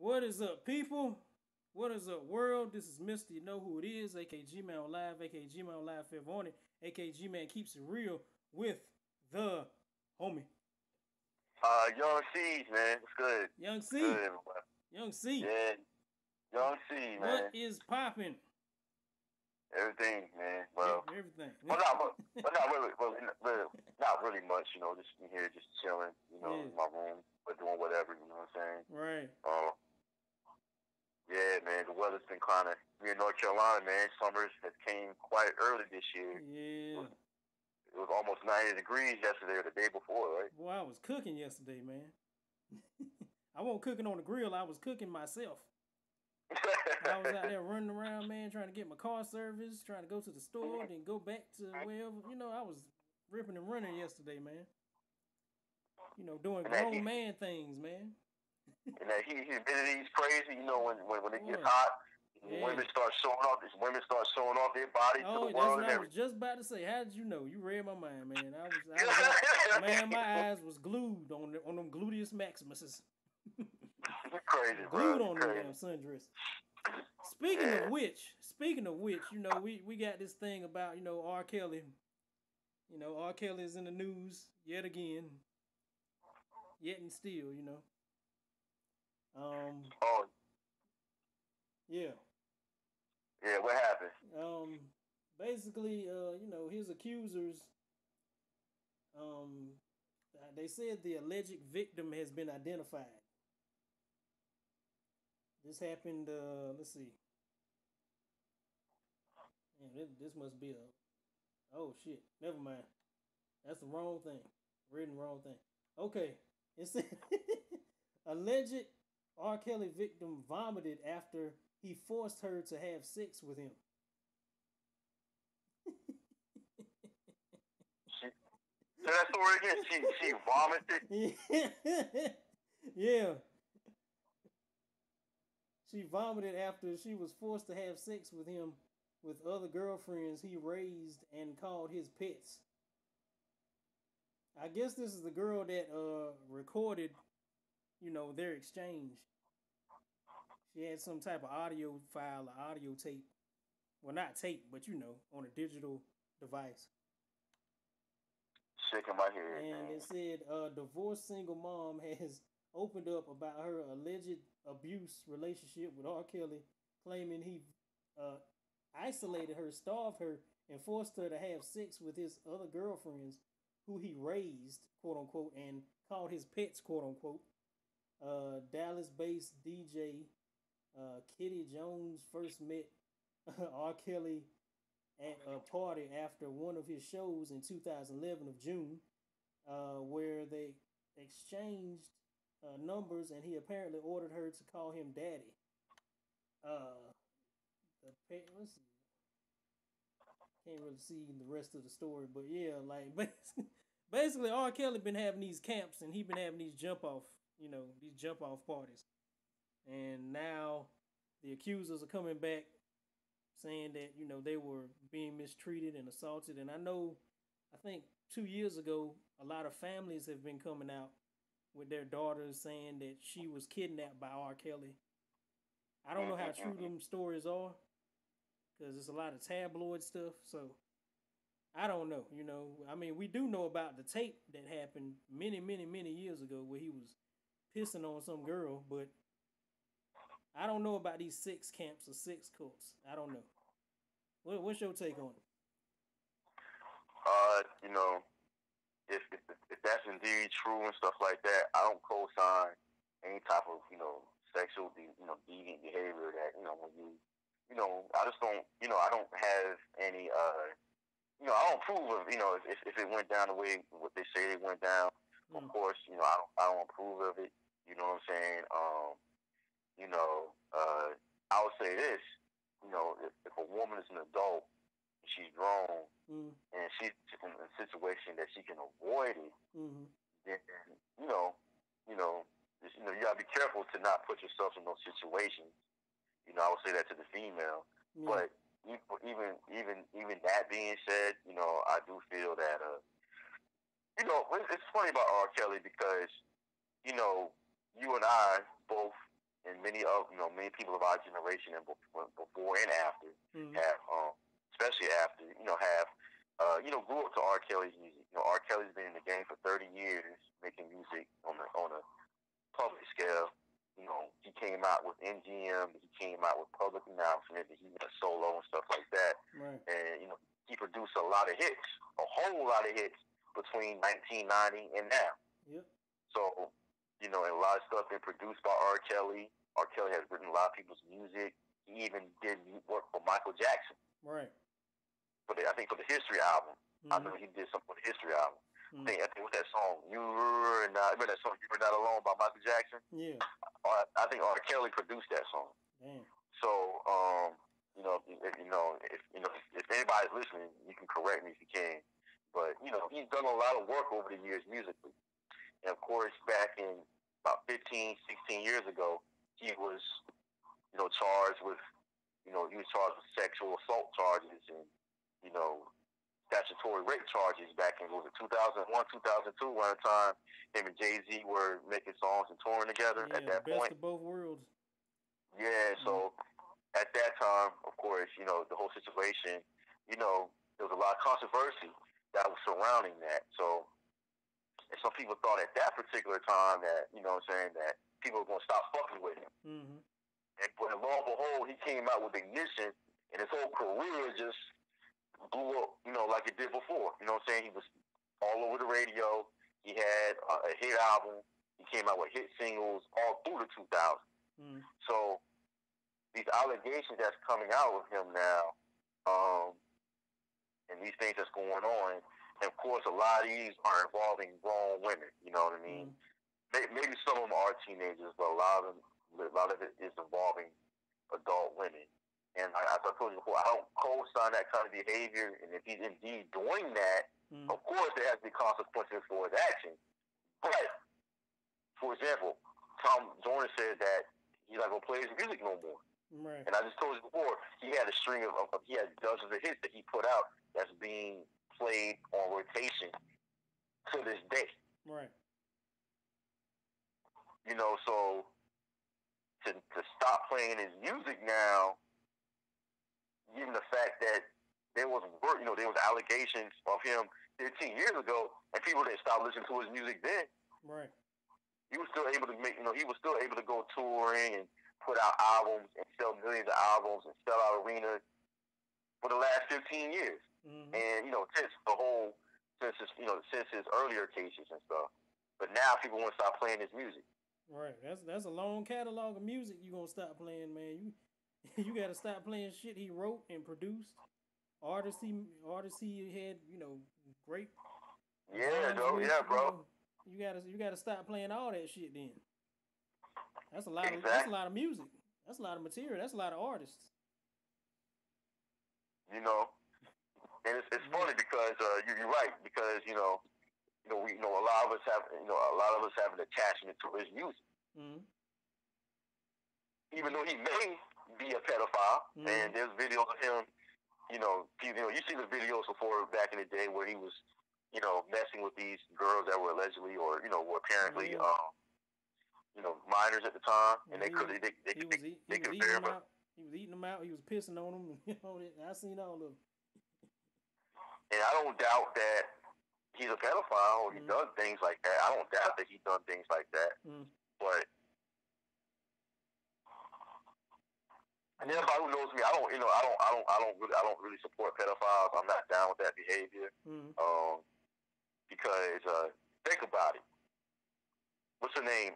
What is up, people? What is up, world? This is Mr. You know who it is, aka G-Man Live, aka G-Man Live Fifth on it, aka G-Man keeps it real with the homie. Young C's, man. What's good? Young What's good, C. everybody? Young C. Yeah, Young C, What man. is popping? Everything, man. Well, Everything. not really, not really much. You know, just in here, just chilling. You know, Yeah. in my room, but doing whatever. You know what I'm saying? Right. Yeah, man. The weather's been kind of. We in North Carolina, man. Summers has came quite early this year. Yeah. It was almost 90 degrees yesterday or the day before, right? Boy, I was cooking yesterday, man. I wasn't cooking on the grill. I was cooking myself. I was out there running around, man, trying to get my car serviced, trying to go to the store, then go back to wherever. You know, I was ripping and running yesterday, man. You know, doing grown man things, man. And that humidity's crazy. You know, when it gets Boy. hot, Yeah. women start showing off their body to the world. That's and what I was everything. just about to say. How did you know? You read my mind, man. I was man, my eyes was glued on them gluteus maximuses. Crazy, Glued bro. on them damn sundress. Speaking of which, you know, we got this thing about, you know, R. Kelly. You know, R. Kelly is in the news yet again. Yet and still, you know. Oh, Yeah. yeah. What happened? Basically, you know, his accusers, um, they said the alleged victim has been identified. This happened, let's see. Man, this must be oh shit, never mind. That's the wrong thing. Written wrong thing. Okay. It said alleged R. Kelly victim vomited after he forced her to have sex with him. Say that story again. She vomited. Yeah. She vomited after she was forced to have sex with him with other girlfriends he raised and called his pets. I guess this is the girl that recorded, you know, their exchange. She had some type of audio file, or audio tape. Well, not tape, but you know, on a digital device. Shaking my head. And Man. it said a divorced single mom has opened up about her alleged abuse relationship with R. Kelly, claiming he uh, isolated her, starved her, and forced her to have sex with his other girlfriends, who he raised, quote unquote, and called his pets, quote unquote. Dallas-based DJ Kitty Jones first met R. Kelly at a party after one of his shows in 2011 of June, where they exchanged numbers, and he apparently ordered her to call him daddy. Let's see. Can't really see the rest of the story, but yeah, like basically R. Kelly been having these camps, and he been having these jump off, you know, these jump off parties, and now the accusers are coming back saying that, you know, they were being mistreated and assaulted. And I think 2 years ago, a lot of families have been coming out with their daughters saying that she was kidnapped by R. Kelly. I don't know how true them stories are, because it's a lot of tabloid stuff. So I don't know. You know, I mean, we do know about the tape that happened many, many, many years ago where he was pissing on some girl, but I don't know about these sex camps or sex cults. I don't know. What's your take on it? You know, if that's indeed true and stuff like that, I don't co-sign any type of sexual deviant behavior that when I just don't I don't have any I don't approve of if it went down the way what they say it went down. Of course, I don't approve of it. You know what I'm saying? I would say this. If a woman is an adult, she's grown, and she's in a situation that she can avoid it, then you gotta be careful to not put yourself in those situations. I would say that to the female, but even that being said, I do feel that it's funny about R. Kelly because you and I both in many many people of our generation and before and after Mm-hmm. have, especially after, have, grew up to R. Kelly's music. R. Kelly's been in the game for 30 years making music on a public scale. He came out with NGM. He came out with public announcement. He went solo and stuff like that. Right. And he produced a lot of hits, a whole lot of hits between 1990 and now. Yep. So, and a lot of stuff been produced by R. Kelly. R. Kelly has written a lot of people's music. He even did work for Michael Jackson. Right. I think for the History album. Mm-hmm. I know he did something for the History album. Mm-hmm. I think with that song, remember that song, You Were Not Alone by Michael Jackson? Yeah. I think R. Kelly produced that song. Damn. So, if anybody's listening, you can correct me if you can. But, he's done a lot of work over the years musically. And, of course, back in about 15, 16 years ago, he was, charged with, sexual assault charges and, statutory rape charges back in, 2001, 2002, around the time him and Jay-Z were making songs and touring together at that point. Best of both worlds. Yeah, so at that time, of course, the whole situation, there was a lot of controversy that was surrounding that. So, and some people thought at that particular time that, that people were going to stop fucking with him. Mm-hmm. But lo and behold, he came out with Ignition, and his whole career just blew up, like it did before. He was all over the radio. He had a hit album. He came out with hit singles all through the 2000s. Mm-hmm. So these allegations that's coming out with him now, and these things that's going on, and of course, a lot of these are involving grown women. You know what I mean? Mm-hmm. Maybe some of them are teenagers, but a lot of it is involving adult women. And as I told you before, I don't co-sign that kind of behavior. And if he's indeed doing that, of course there has to be consequences for his actions. But, for example, Tom Joyner said that he's not going to play his music no more. Right. And I just told you before, he had a string he had dozens of hits that he put out that's being played on rotation to this day. Right. So to stop playing his music now, given the fact that there was allegations of him 15 years ago, and people didn't stop listening to his music then. Right. He was still able to he was still able to go touring and put out albums and sell millions of albums and sell out arenas for the last 15 years. Mm-hmm. And since his earlier cases and stuff. But now people want to stop playing his music. Right. That's a long catalog of music you gonna stop playing, man. You gotta stop playing shit he wrote and produced. Artists he had, great. Yeah, bro. Yeah, bro. You gotta stop playing all that shit then. That's a lot exactly. That's a lot of music. That's a lot of material. That's a lot of artists. And it's funny because you're right, because a lot of us have an attachment to his music. Mm-hmm. Even though he may be a pedophile, and there's videos of him, you see the videos before back in the day where he was, messing with these girls that were allegedly or were apparently minors at the time, and they could compare him. He was eating them out. He was pissing on them. I seen all of them. And I don't doubt that he's a pedophile or he does things like that. I don't doubt that he's done things like that. But and everybody who knows me, I don't really support pedophiles. I'm not down with that behavior. Because think about it. What's her name?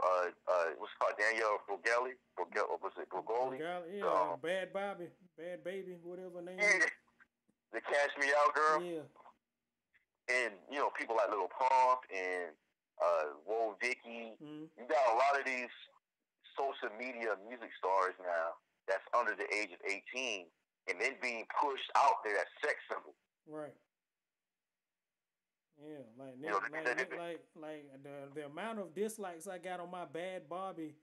What's it called? Danielle Brugoli? Was it Brugoli? Yeah, Bad Bobby, Bad Baby, whatever her name is. The Cash Me Out girl. Yeah. And people like Lil Pump and Whoa Vicky. You got a lot of these social media music stars now that's under the age of 18, and then being pushed out there as sex symbols. Right. Yeah, like the amount of dislikes I got on my Bad Bobby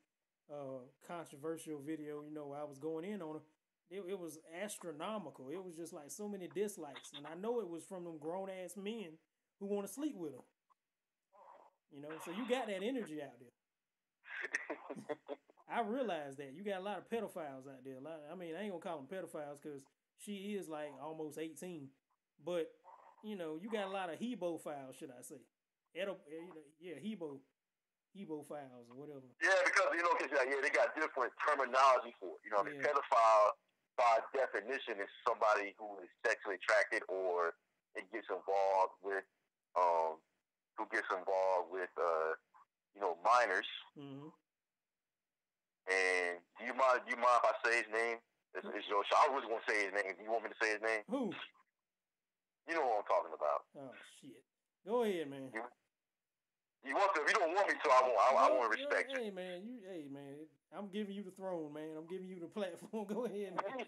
controversial video, I was going in on it. It was astronomical. It was just like so many dislikes, and I know it was from them grown ass men who want to sleep with them. So you got that energy out there. I realize that you got a lot of pedophiles out there. I mean, I ain't gonna call them pedophiles because she is like almost 18, but you got a lot of hebo files, should I say? Yeah, hebo files or whatever. Yeah, because cause, yeah, they got different terminology for it. The Yeah. pedophile by definition is somebody who is sexually attracted or it gets involved with um who gets involved with minors. Mm-hmm. And do you mind if I say his name? It's your show. I really want to say his name. Do you want me to say his name? Who? You know what I'm talking about. Oh shit. Go ahead, man. You want to? If you don't want me to, I won't. I want to respect you. Hey man, I'm giving you the throne, man. I'm giving you the platform. Go ahead, man.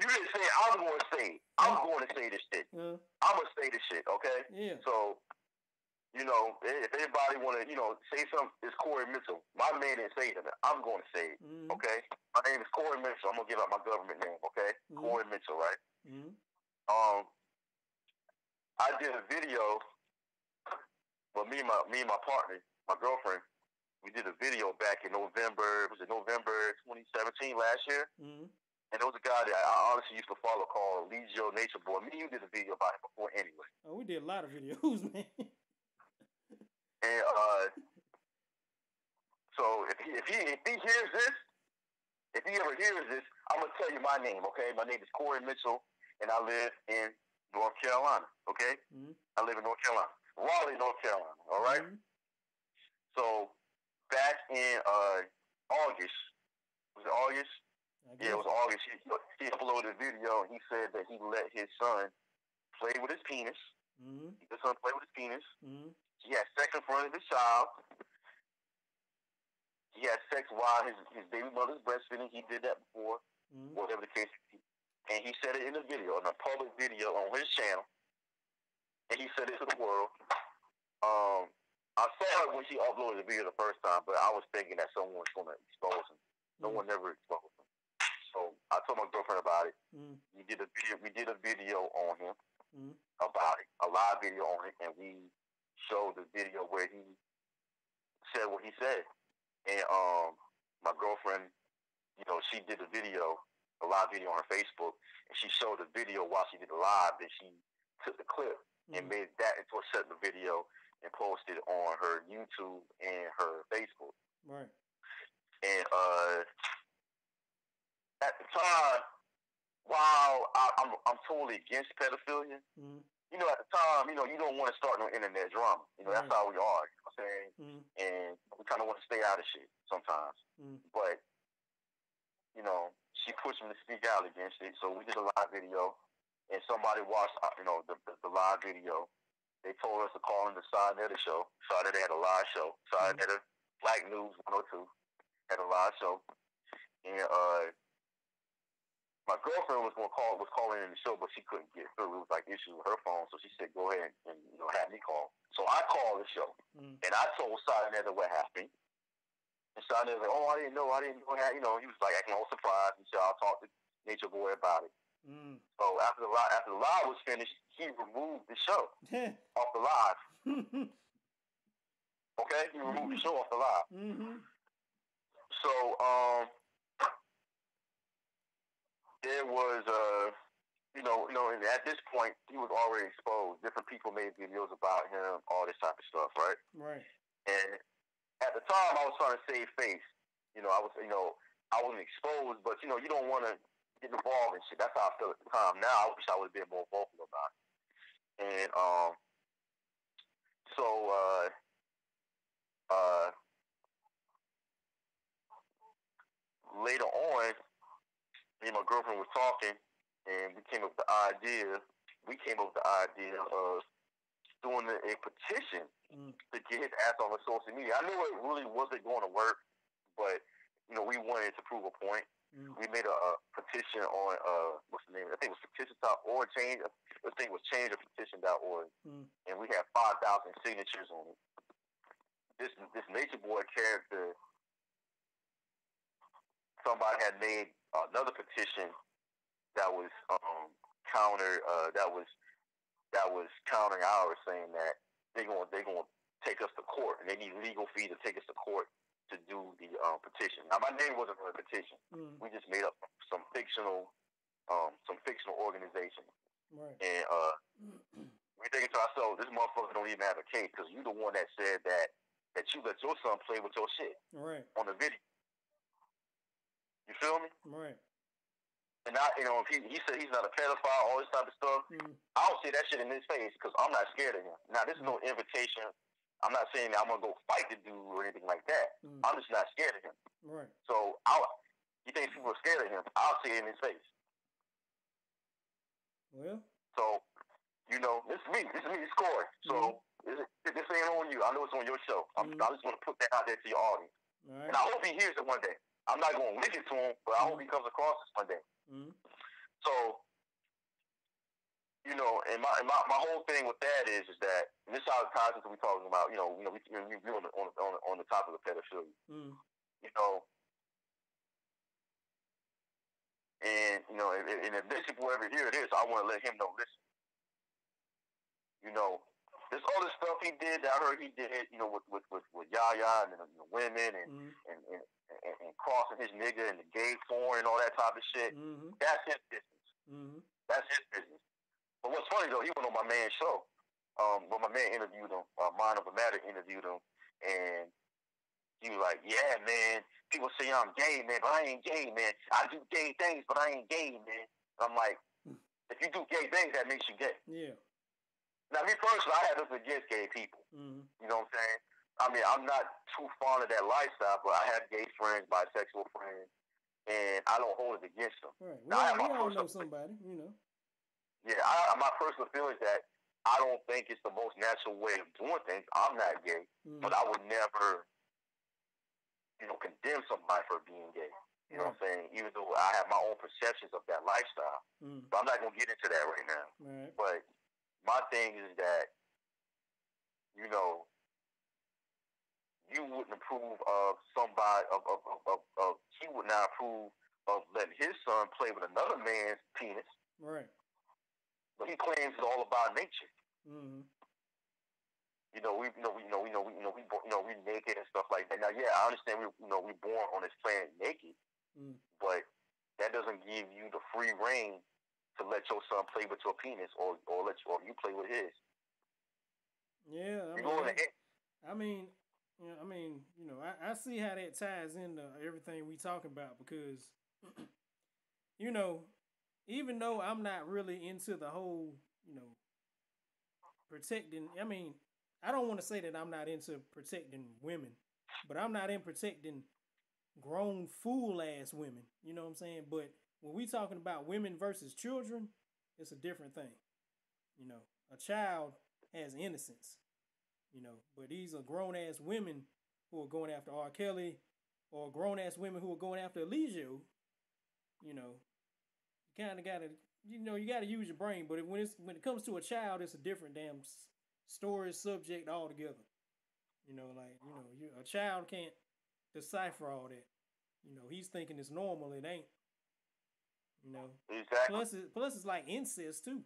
You didn't say I'm going to say it. I'm going to say this shit. I'm going to say this shit, okay? Yeah. So, if anybody want to, say something, it's Corey Mitchell. My man didn't say it. I'm going to say it, okay? My name is Corey Mitchell. I'm going to give out my government name, okay? Corey Mitchell, right? I did a video, well, me and my partner, my girlfriend, we did a video back in November, was it November 2017 last year? And there was a guy that I honestly used to follow called Legio Nature Boy. Me and you did a video about him before anyway. Oh, we did a lot of videos, man. And so if he hears this, if he ever hears this, I'm gonna tell you my name, okay? My name is Corey Mitchell, and I live in North Carolina, okay? I live in North Carolina, Raleigh, North Carolina. All right. So back in August, was it August? Yeah, it was August. He uploaded a video and he said that he let his son play with his penis. His son played with his penis. He had sex in front of his child. He had sex while his baby mother's breastfeeding. He did that before, whatever the case may be. And he said it in a video, in a public video on his channel. And he said it to the world. I saw her when she uploaded the video the first time, but I was thinking that someone was going to expose him. No one never exposed him. So I told my girlfriend about it. We did a video on him about it, a live video on it, and we showed the video where he said what he said. And my girlfriend, she did a live video on her Facebook, and she showed the video while she did the live. Then she took the clip and made that into a separate video and posted on her YouTube and her Facebook. Right. And at the time, while I'm totally against pedophilia, at the time, you don't want to start no internet drama. That's how we are. You know what I'm saying? And we kind of want to stay out of shit sometimes. But, she pushed me to speak out against it. So we did a live video, and somebody watched, the live video. They told us to call in the Sinetta show. Sinetta had a live show. Sinetta, Black News 102, had a live show. And my girlfriend was calling in the show, but she couldn't get through. It was like issues with her phone, so she said, "Go ahead and have me call." So I called the show, and I told Sinetta what happened. And Sinetta was like, "Oh, I didn't know that." He was like acting all surprised. He said, "I'll talk to Nature Boy about it." So after the live was finished, he removed the show off the live. Okay, he removed the show off the live. So there was and at this point he was already exposed. Different people made videos about him, all this type of stuff, right? Right. And at the time I was trying to save face. I wasn't exposed, but you don't want to get involved in shit. That's how I felt at the time. Now I wish I would have been more vocal about it. And so later on, me and my girlfriend was talking, and we came up with the idea of doing a petition to get his ass on social media. I knew it really wasn't going to work, but we wanted to prove a point. We made a petition on what's the name? I think it was petition.org. I think it was changeofpetition.org, and we had 5,000 signatures on it. This Nature Boy character, somebody had made another petition that was countering ours, saying that they're going to take us to court, and they need legal fees to take us to court to do the petition. Now, my name wasn't on the petition. We just made up some fictional organization. Right. And we thinking to ourselves, this motherfucker don't even have a case because you the one that said that you let your son play with your shit on the video. You feel me? Right. And if he said he's not a pedophile, all this type of stuff, I don't see that shit in his face because I'm not scared of him. Now, this is no invitation. I'm not saying that I'm gonna go fight the dude or anything like that. I'm just not scared of him. Right. So you think people are scared of him? I'll see it in his face. Well. So, this is me. This is me scoring. So this ain't on you. I know it's on your show. I just want to put that out there to your audience. Right. And I hope he hears it one day. I'm not going to lick it to him, but I hope he comes across this one day. So, and my whole thing with that is that, and this is how it ties into what we're talking about, we on the topic of pedophilia. And if Bishop will ever hear this, I want to let him know, listen, this other stuff he did that I heard he did, with Yaya and the women and crossing his nigga and the gay porn and all that type of shit. That's his business. That's his business. But what's funny though, he went on my man's show. But my man interviewed him. Mind of a Matter interviewed him, and he was like, "Yeah, man. People say I'm gay, man, but I ain't gay, man. I do gay things, but I ain't gay, man." I'm like, if you do gay things, that makes you gay. Yeah. Now, me personally, I have nothing against gay people. You know what I'm saying? I mean, I'm not too fond of that lifestyle, but I have gay friends, bisexual friends, and I don't hold it against them. Right. Now, we all know somebody, Yeah, my personal feeling is that I don't think it's the most natural way of doing things. I'm not gay, but I would never, condemn somebody for being gay. You know what I'm saying? Even though I have my own perceptions of that lifestyle. But I'm not going to get into that right now. Right. But my thing is that, you wouldn't approve of somebody, he would not approve of letting his son play with another man's penis. Right. But he claims it's all about nature. We naked and stuff like that. Now, yeah, I understand we born on this planet naked, but that doesn't give you the free reign to let your son play with your penis or you play with his. Yeah, I see how that ties into everything we talking about because, even though I'm not really into the whole, protecting, I don't want to say that I'm not into protecting women, but I'm not in protecting grown fool ass women. You know what I'm saying? But when we talking about women versus children, it's a different thing. A child has innocence, but these are grown ass women who are going after R. Kelly or grown ass women who are going after Elijah. You kind of gotta, you gotta use your brain. But when it comes to a child, it's a different damn story subject altogether. A child can't decipher all that. He's thinking it's normal. It ain't. Exactly. Plus it's like incest too.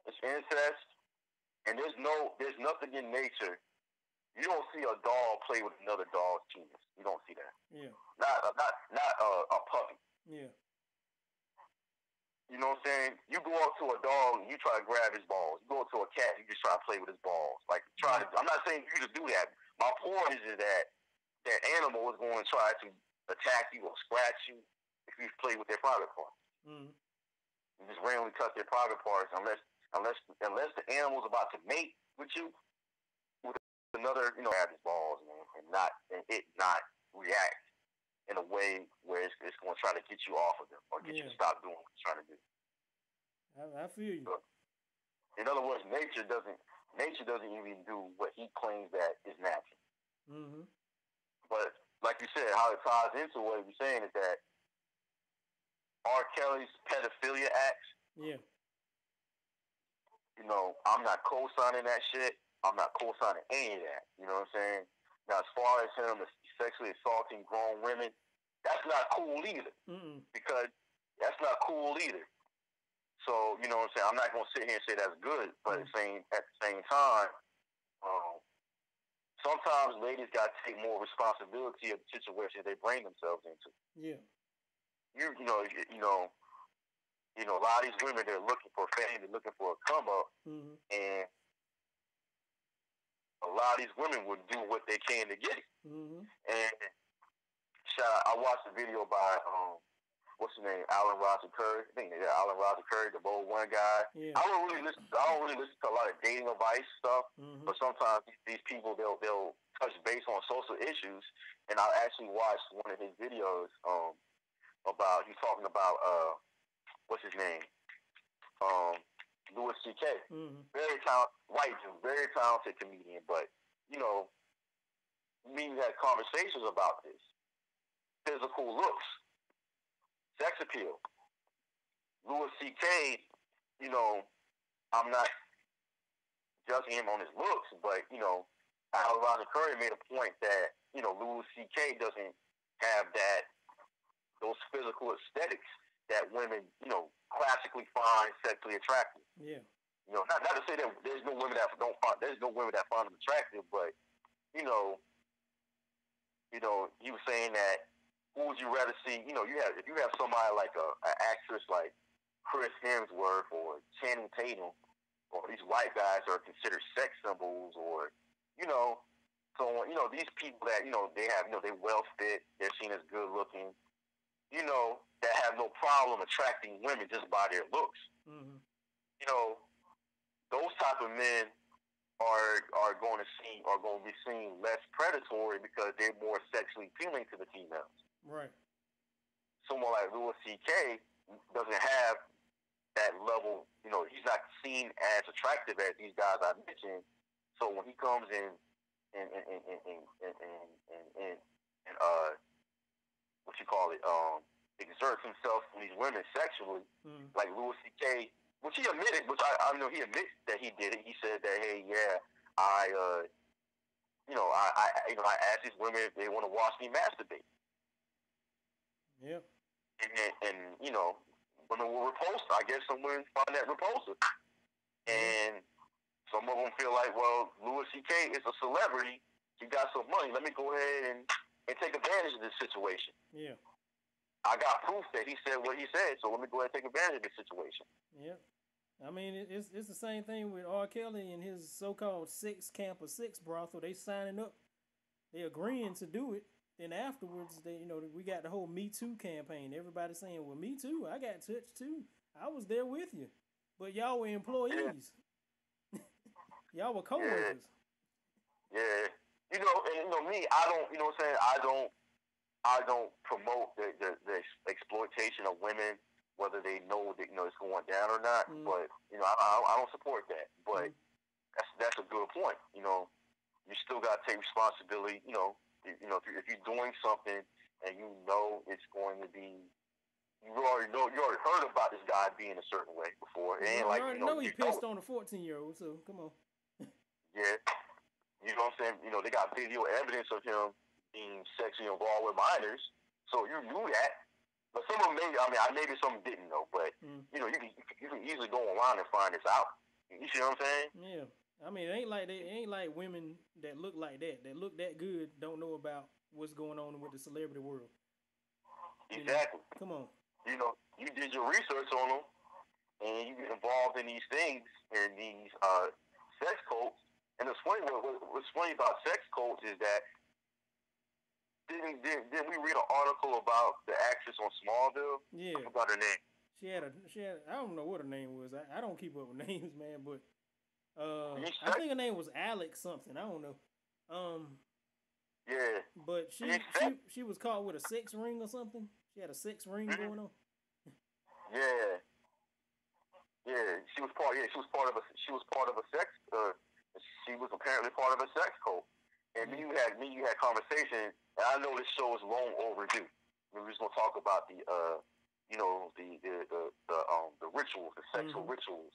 It's incest, and there's nothing in nature. You don't see a dog play with another dog's penis. You don't see that. Yeah. Not a puppy. Yeah. You know what I'm saying? You go up to a dog and you try to grab his balls. You go up to a cat, you just try to play with his balls. I'm not saying you just do that. My point is that that animal is going to try to attack you or scratch you if you play with their private parts. You just randomly touch their private parts unless the animal's about to mate with you with another, grab his balls, man, and it not react in a way where it's going to try to get you off of them or get you to stop doing what you're trying to do. I feel you. So, in other words, nature doesn't even do what he claims that is natural. But like you said, how it ties into what you're saying is that R. Kelly's pedophilia acts. Yeah. I'm not co-signing that shit. I'm not co-signing any of that. You know what I'm saying? Now, as far as him sexually assaulting grown women, that's not cool either. Because that's not cool either. So, you know what I'm saying? I'm not going to sit here and say that's good, but at the same time, Um, sometimes ladies got to take more responsibility of the situation they bring themselves into. Yeah. A lot of these women, they're looking for fame, they're looking for a come up, Mm-hmm. and a lot of these women would do what they can to get it. Mm-hmm. And I watched a video by what's his name, Alan Roger Curry. I think Alan Roger Curry, the bold one guy. Yeah. I don't really listen to a lot of dating advice stuff, Mm-hmm. but sometimes these people they'll touch base on social issues. And I actually watched one of his videos about he's talking about what's his name, Louis C.K. Mm-hmm. Very talented white dude, very talented comedian, but you know, me had conversations about this physical looks, sex appeal. Louis C.K., you know, I'm not judging him on his looks, but, Al Roger Curry made a point that, Louis C.K. doesn't have those physical aesthetics that women, classically find sexually attractive. Yeah. Not to say that there's no women that find him attractive, but, he was saying that who would you rather see? If you have somebody like an actress like Chris Hemsworth or Channing Tatum, or these white guys are considered sex symbols, or these people that they well fit, they're seen as good looking, that have no problem attracting women just by their looks. Mm-hmm. Those type of men are going to be seen less predatory because they're more sexually appealing to the females. Right. Someone like Louis C.K. doesn't have that level. He's not seen as attractive as these guys I mentioned. So when he comes in and what you call it, exerts himself to these women sexually, like Louis C.K., which he admitted, I know he admits that he did it. He said that, hey, yeah, I asked these women if they want to watch me masturbate. Yeah. And women will repulse. I guess some women find that repulsive. And some of them feel like, well, Louis C.K. is a celebrity. He got some money. Let me go ahead and take advantage of this situation. Yeah. I got proof that he said what he said, so let me go ahead and take advantage of this situation. Yeah. I mean, it's the same thing with R. Kelly and his so-called sex camp or sex brothel. They signing up. They agreeing to do it. Then afterwards, we got the whole MeToo campaign. Everybody saying, well, me too. I got touched too. I was there with you. But y'all were employees. Yeah. Y'all were co-workers. Yeah. Me, I don't, what I'm saying? I don't promote the exploitation of women, whether they know that, it's going down or not. But, I don't support that. But that's a good point. You still got to take responsibility, if you're doing something and it's going to be, you already heard about this guy being a certain way before. It ain't you already know he pissed on a 14-year-old, so come on. Yeah. You know what I'm saying? They got video evidence of him being sexually involved with minors, so you knew that. But some of them maybe some didn't know, but, you can easily go online and find this out. You see what I'm saying? Yeah. I mean, it ain't like women that look like that that good, don't know about what's going on with the celebrity world. Exactly. Come on. You did your research on them, and you get involved in these things and these sex cults. And what's funny about sex cults is that didn't we read an article about the actress on Smallville? Yeah. I forgot her name. She had I don't know what her name was. I don't keep up with names, man, but I think her name was Alex something. I don't know. Yeah. But she was caught with a sex ring or something. She had a sex ring going on. Yeah. Yeah. She was part of a sex. She was apparently part of a sex cult. And you had conversation. And I know this show is long overdue. We're just gonna talk about the rituals, the sexual rituals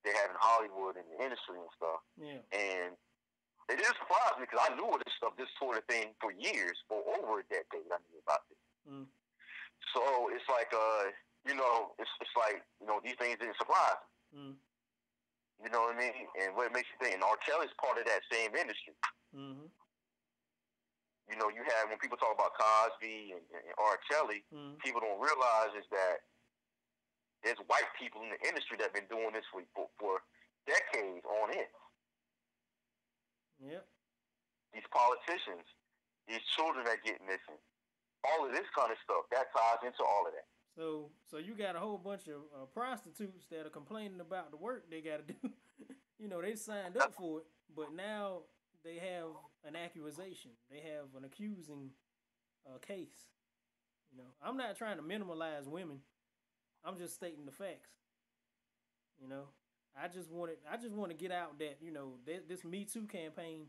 they have in Hollywood and the industry and stuff. Yeah. And it didn't surprise me because I knew of this sort of thing for years, for over a decade. I knew about this. So it's like it's like these things didn't surprise me. You know what I mean? And what makes you think? And R. Kelly's part of that same industry. Mm-hmm. You know, you have when people talk about Cosby and R. Kelly, people don't realize is that there's white people in the industry that have been doing this for decades on end. Yep. These politicians, these children that get missing, all of this kind of stuff that ties into all of that. So you got a whole bunch of prostitutes that are complaining about the work they got to do. You know, they signed up for it, but now they have an accusation. They have an accusing case. You know, I'm not trying to minimalize women. I'm just stating the facts. You know, I just want to get out that this Me Too campaign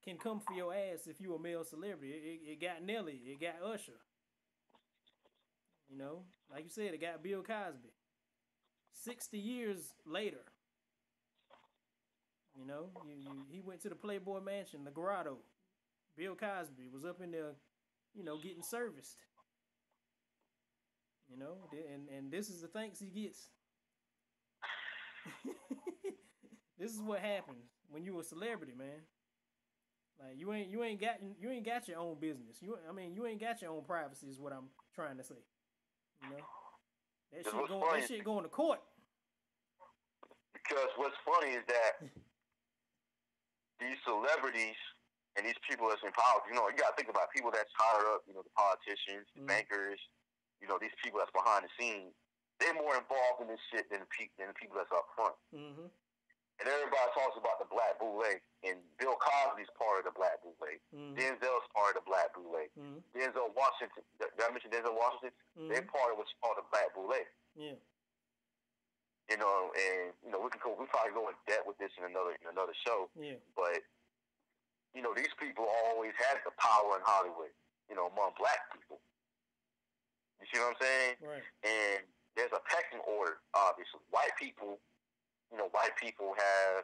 can come for your ass if you a male celebrity. It got Nelly. It got Usher. You know, like you said, it got Bill Cosby. 60 years later, he went to the Playboy Mansion, the Grotto. Bill Cosby was up in there, getting serviced. And this is the thanks he gets. This is what happens when you a celebrity, man. Like you ain't got your own business. You ain't got your own privacy. Is what I'm trying to say. That shit going to court. Because what's funny is that these celebrities and these people that's in power, you got to think about people that's higher up, the politicians, the bankers, these people that's behind the scenes. They're more involved in this shit than the people that's up front. Mm-hmm. And everybody talks about the Black Boule, and Bill Cosby's part of the Black Boule. Mm-hmm. Denzel's part of the Black Boule. Mm-hmm. Denzel Washington, did I mention Denzel Washington? Mm-hmm. They're part of what's called the Black Boule. Yeah. And we probably go in depth with this in another show. Yeah. But these people always had the power in Hollywood. Among black people. You see what I'm saying? Right. And there's a pecking order. Obviously, white people have.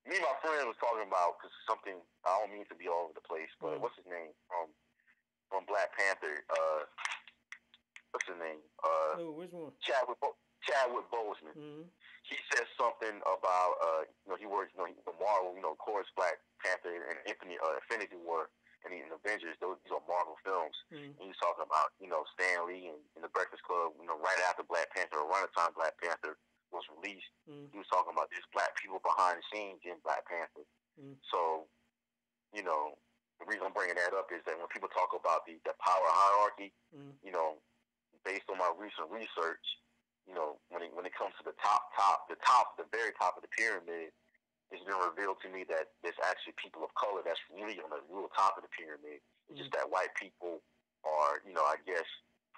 Me and my friend was talking about because something I don't mean to be all over the place, but what's his name from Black Panther? What's his name? Which one? Chadwick Boseman. Mm-hmm. He said something about he works the Marvel, of course, Black Panther and Infinity War and the Avengers. These are Marvel films. Mm-hmm. And he was talking about Stan Lee and The Breakfast Club. Right after Black Panther, around the time Black Panther was released, he was talking about there's black people behind the scenes in Black Panther. So, the reason I'm bringing that up is that when people talk about the power hierarchy, based on my recent research, when it comes to the very top of the pyramid, it's been revealed to me that there's actually people of color that's really on the real top of the pyramid. It's just that white people are, I guess,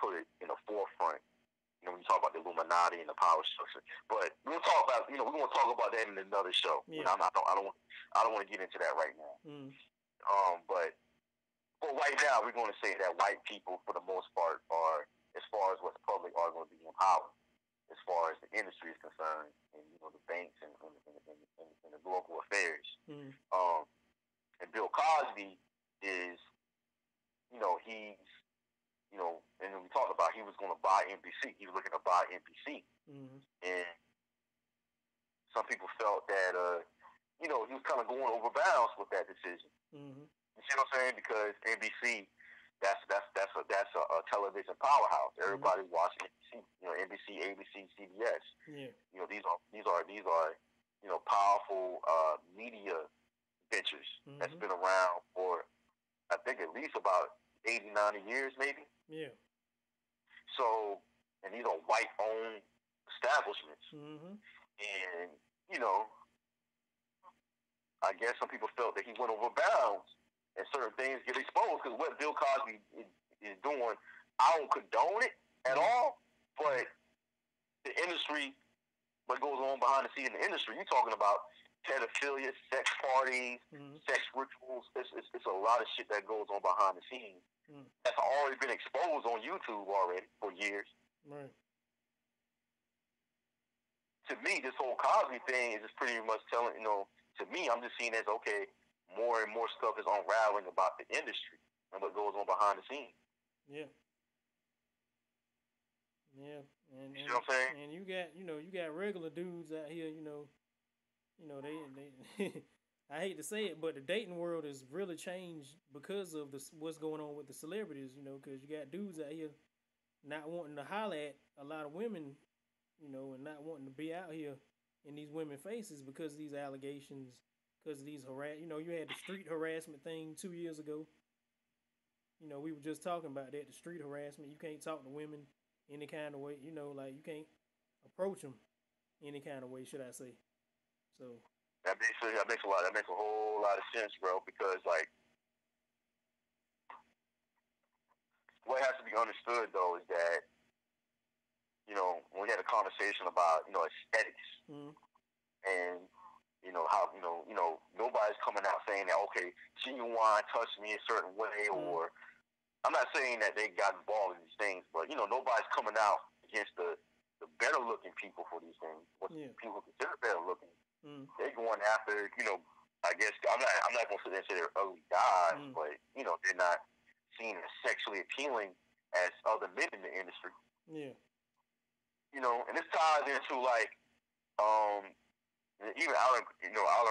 put it in the forefront. When you talk about the Illuminati and the power structure, but we'll talk about, we're going to talk about that in another show. Yeah. I don't want to get into that right now. But right now, we're going to say that white people, for the most part, are, as far as what's public, are going to be in power, as far as the industry is concerned, and the banks and the global affairs. And Bill Cosby is, he's. And we talked about he was going to buy NBC. He was looking to buy NBC. And some people felt that, he was kind of going over bounds with that decision. You see what I'm saying? Because NBC, that's a television powerhouse. Everybody watching NBC, NBC, ABC, CBS. Yeah. These are powerful media ventures that's been around for, I think, at least about 80, 90 years, maybe. Yeah. So, and these are white-owned establishments. And, I guess some people felt that he went over bounds and certain things get exposed because what Bill Cosby is doing, I don't condone it at all, but the industry, what goes on behind the scenes in the industry, you're talking about pedophilia, sex parties, sex rituals. It's a lot of shit that goes on behind the scenes. That's already been exposed on YouTube already for years. Right. To me, this whole Cosby thing is just pretty much telling, to me, I'm just seeing as, okay, more and more stuff is unraveling about the industry and what goes on behind the scenes. Yeah. Yeah, and You see and what I'm saying? and you got regular dudes out here, they I hate to say it, but the dating world has really changed because of what's going on with the celebrities, because you got dudes out here not wanting to holler at a lot of women, and not wanting to be out here in these women faces because of these allegations, because of these you had the street harassment thing 2 years ago. We were just talking about that, the street harassment. You can't talk to women any kind of way, like you can't approach them any kind of way, should I say? So That makes a whole lot of sense, bro. Because like what has to be understood though is that when we had a conversation about aesthetics mm, and how nobody's coming out saying that okay, Genuine touched me a certain way, mm, or I'm not saying that they got involved in these things, but nobody's coming out against the better looking people for these things. What yeah, people consider better looking, mm, they going after I guess I'm not gonna sit there and say they're ugly guys, mm, but they're not seen as sexually appealing as other men in the industry. yeah, And this ties into like um even Alan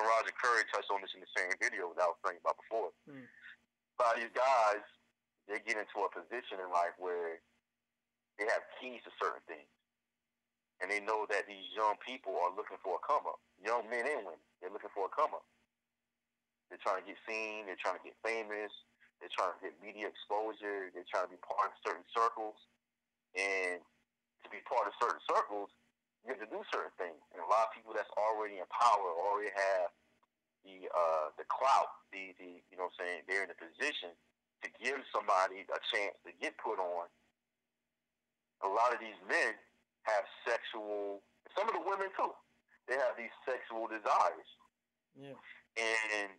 Roger Curry touched on this in the same video that I was talking about before. mm, A lot of these guys, they get into a position in life where they have keys to certain things. And they know that these young people are looking for a come up. Young men and women, they're looking for a come up. They're trying to get seen, they're trying to get famous, they're trying to get media exposure, they're trying to be part of certain circles. And to be part of certain circles, you have to do certain things. And a lot of people that's already in power already have the clout, the you know what I'm saying, they're in a position to give somebody a chance to get put on. A lot of these men have sexual, some of the women too, they have these sexual desires. yeah, And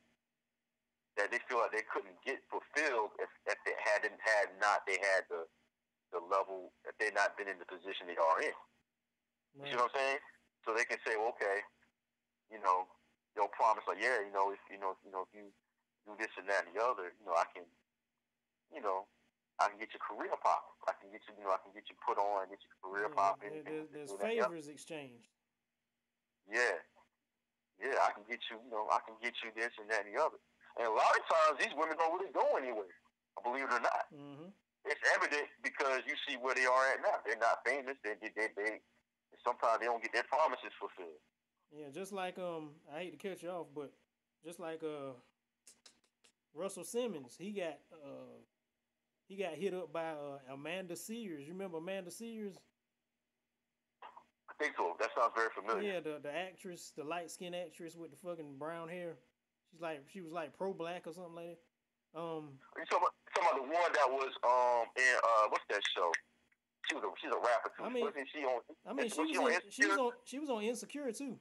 that they feel like they couldn't get fulfilled if they had the level, if they not been in the position they are in. You see right, what I'm saying? So they can say, well, okay, you know, they'll promise like, yeah, if you do this and that and the other, I can, you know, I can get your career popping. I can get you, I can get you put on, get your career yeah. popping, and There's do that. Yep. favors exchanged. Yeah, yeah, I can get you, I can get you this and that and the other. And a lot of times these women don't really go anywhere. Believe it or not, Mm-hmm. it's evident because you see where they are at now. They're not famous. They sometimes they don't get their promises fulfilled. Yeah, just like I hate to cut you off, but just like Russell Simmons, he got hit up by Amanda Sears. You remember Amanda Sears? I think so. That sounds very familiar. Yeah, the actress, the light skinned actress with the fucking brown hair. She was like pro black or something like that. You talking about the one that was in what's that show? She's a rapper too. I mean, Wasn't she on? I mean, Was she on Insecure? she was on Insecure too.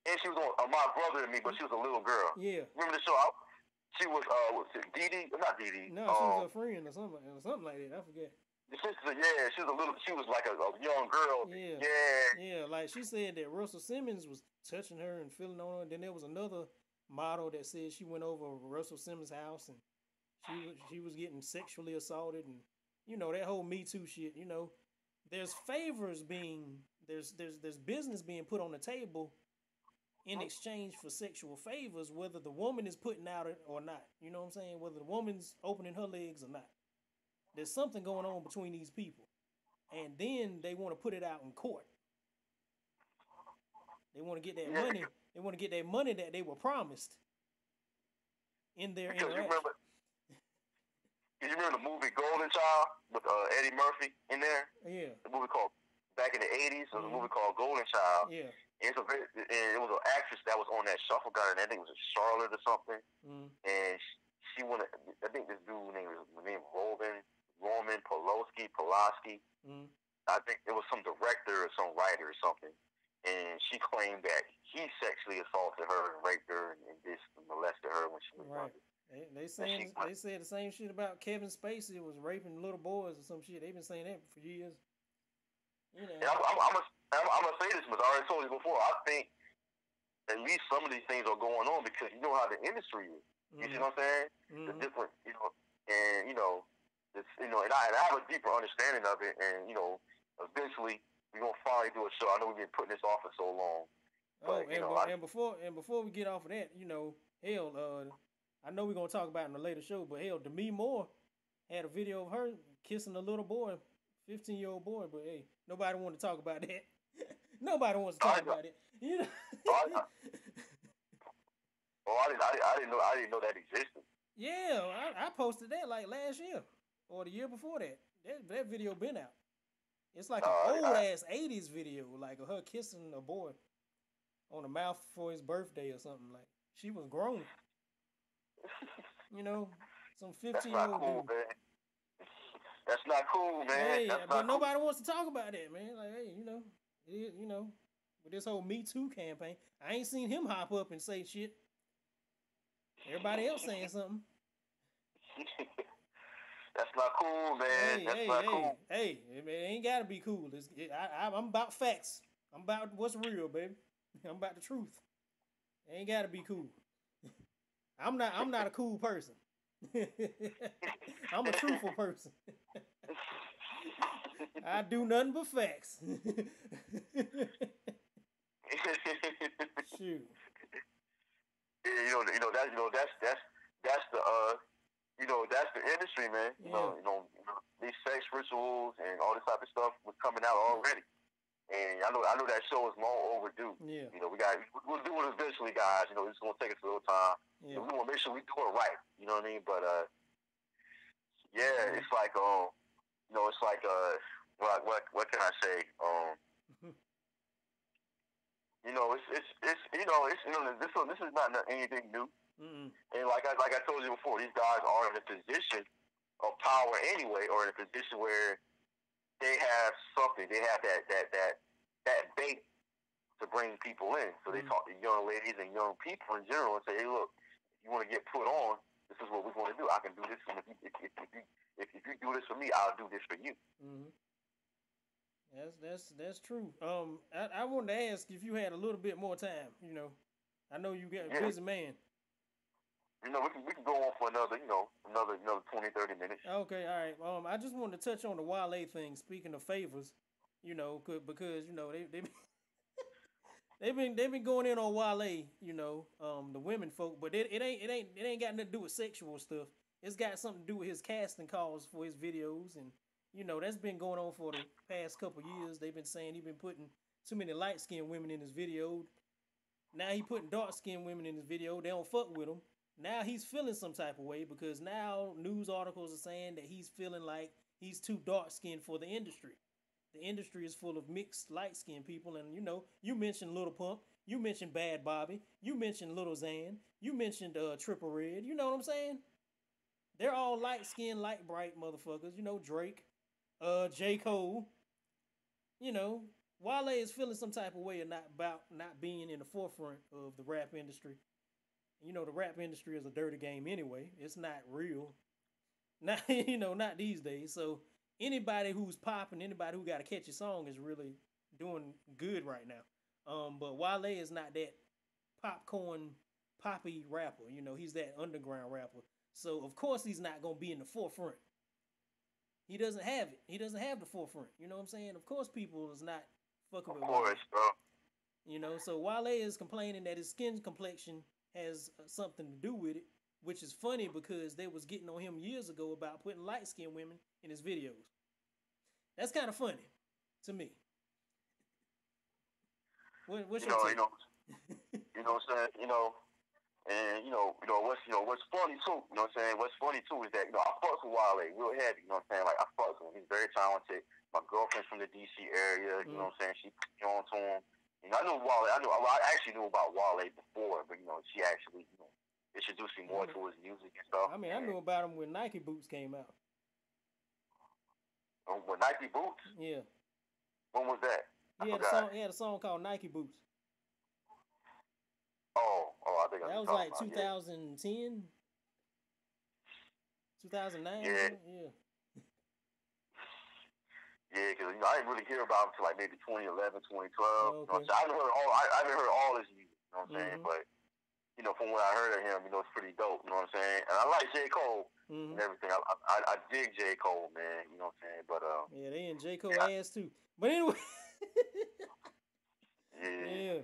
And she was on My Brother and Me, but she was a little girl. Yeah. Remember the show? She was what's it? Dee Dee? Not Dee Dee. No, she was a friend or something like that. I forget. The sister, yeah, she was a little. She was like a young girl. Yeah. Yeah. Yeah, like she said that Russell Simmons was touching her and feeling on her. And then there was another model that said she went over Russell Simmons' house and she was getting sexually assaulted, and that whole Me Too shit. There's favors being there's business being put on the table in exchange for sexual favors, whether the woman is putting out it or not. You know what I'm saying? Whether the woman's opening her legs or not. There's something going on between these people, and then they want to put it out in court. They want to get that Yeah, money. They want to get that money that they were promised in their because interaction. you remember the movie Golden Child with Eddie Murphy in there? Yeah. The movie called back in the '80s. There was a Mm-hmm. movie called Golden Child. Yeah. And it was an actress that was on that show. I forgot her name. I think it was Charlotte or something. Mm-hmm. And she wanted. I think this dude's name was Roman Pulaski. Mm-hmm. I think it was some director or some writer or something. And she claimed that he sexually assaulted her and raped her and molested her when she was Right. younger. They said the same shit about Kevin Spacey was raping little boys or some shit. They've been saying that for years. And I'm gonna say this, but I already told you before. I think at least some of these things are going on because you know how the industry is. You see what I'm saying? Mm-hmm. The different, and and I have a deeper understanding of it, and eventually we're gonna finally do a show. I know we've been putting this off for so long, Oh, but you know, I before we get off of that, hell, I know we're gonna talk about it in a later show, but hell, Demi Moore had a video of her kissing a little boy, 15-year-old boy. But hey, nobody want to talk about that. Nobody wants to talk about it. You know. I, I didn't know that existed. Yeah, I posted that like last year or the year before that. That video been out. It's like an old ass '80s video, like of her kissing a boy on the mouth for his birthday or something. Like she was grown. Some 15-year-old cool, dude. man. That's not cool, man. Hey, That's but not cool. nobody wants to talk about that, man. Like, hey, with this whole MeToo campaign, I ain't seen him hop up and say shit. Everybody else saying something. That's not cool, man. That's not cool. Hey, it ain't gotta be cool. I'm about facts. I'm about what's real, baby. I'm about the truth. It ain't gotta be cool. I'm not a cool person. I'm a truthful person. I do nothing but facts. Shoot. That's the industry, man. Yeah. These sex rituals and all this type of stuff was coming out already. And I know that show is long overdue. Yeah. We'll do it eventually, guys. It's gonna take us a little time. Yeah. We wanna make sure we do it right. You know what I mean? But yeah, it's like it's like what can I say? This is not anything new. Mm-mm. And like I told you before, these guys are in a position of power anyway, or in a position where they have something. They have that bait to bring people in. So they talk to young ladies and young people in general and say, hey, look, if you want to get put on, this is what we're going to do. I can do this. And if you do this for me, I'll do this for you. Mm-hmm. That's true. I wanted to ask if you had a little bit more time. I know you got a busy man. We can go on for another 20, 30 minutes. Okay, all right. I just wanted to touch on the Wale thing. Speaking of favors, because they've been going in on Wale, the women folk, but it ain't got nothing to do with sexual stuff. It's got something to do with his casting calls for his videos, and that's been going on for the past couple years. They've been saying he's been putting too many light skinned women in his video. Now he putting dark skinned women in his video. They don't fuck with him. Now he's feeling some type of way because now news articles are saying that he's feeling like he's too dark skinned for the industry. The industry is full of mixed light skinned people, and you mentioned Little Pump, you mentioned Bad Bobby, you mentioned Little Xan, you mentioned Triple Red. You know what I'm saying? They're all light skinned, light bright motherfuckers. Drake, J. Cole. Wale is feeling some type of way about not being in the forefront of the rap industry. The rap industry is a dirty game anyway. It's not real. Not not these days. So anybody who's popping, anybody who got a catchy song is really doing good right now. But Wale is not that popcorn poppy rapper. He's that underground rapper. So of course he's not gonna be in the forefront. He doesn't have it. He doesn't have the forefront. You know what I'm saying? Of course people is not fucking with Wale. Bro. So Wale is complaining that his skin complexion has something to do with it, which is funny because they was getting on him years ago about putting light-skinned women in his videos. That's kind of funny to me. What's your take? What I'm saying? And what's funny too, what I'm saying? What's funny too is that, I fucks with Wale real heavy, you know what I'm saying? Like, I fucks with him. He's very talented. My girlfriend's from the DC area, you know what I'm saying? She put me on to him. I knew Wale. I actually knew about Wale before, but she actually, introduced me more to his music and stuff. I mean, I knew about him when Nike boots came out. When Nike boots? Yeah. When was that? He had a song called Nike Boots. I think that was like 2010, 2009. Yeah. Yeah, because I didn't really hear about him until like maybe 2011, 2012. Okay. I haven't heard all his music. You know what I'm saying? But from what I heard of him, it's pretty dope. You know what I'm saying? And I like J Cole and Mm-hmm. everything. I dig J Cole, man. You know what I'm saying? But Yeah, they in J Cole yeah, ass too. But anyway, yeah. yeah.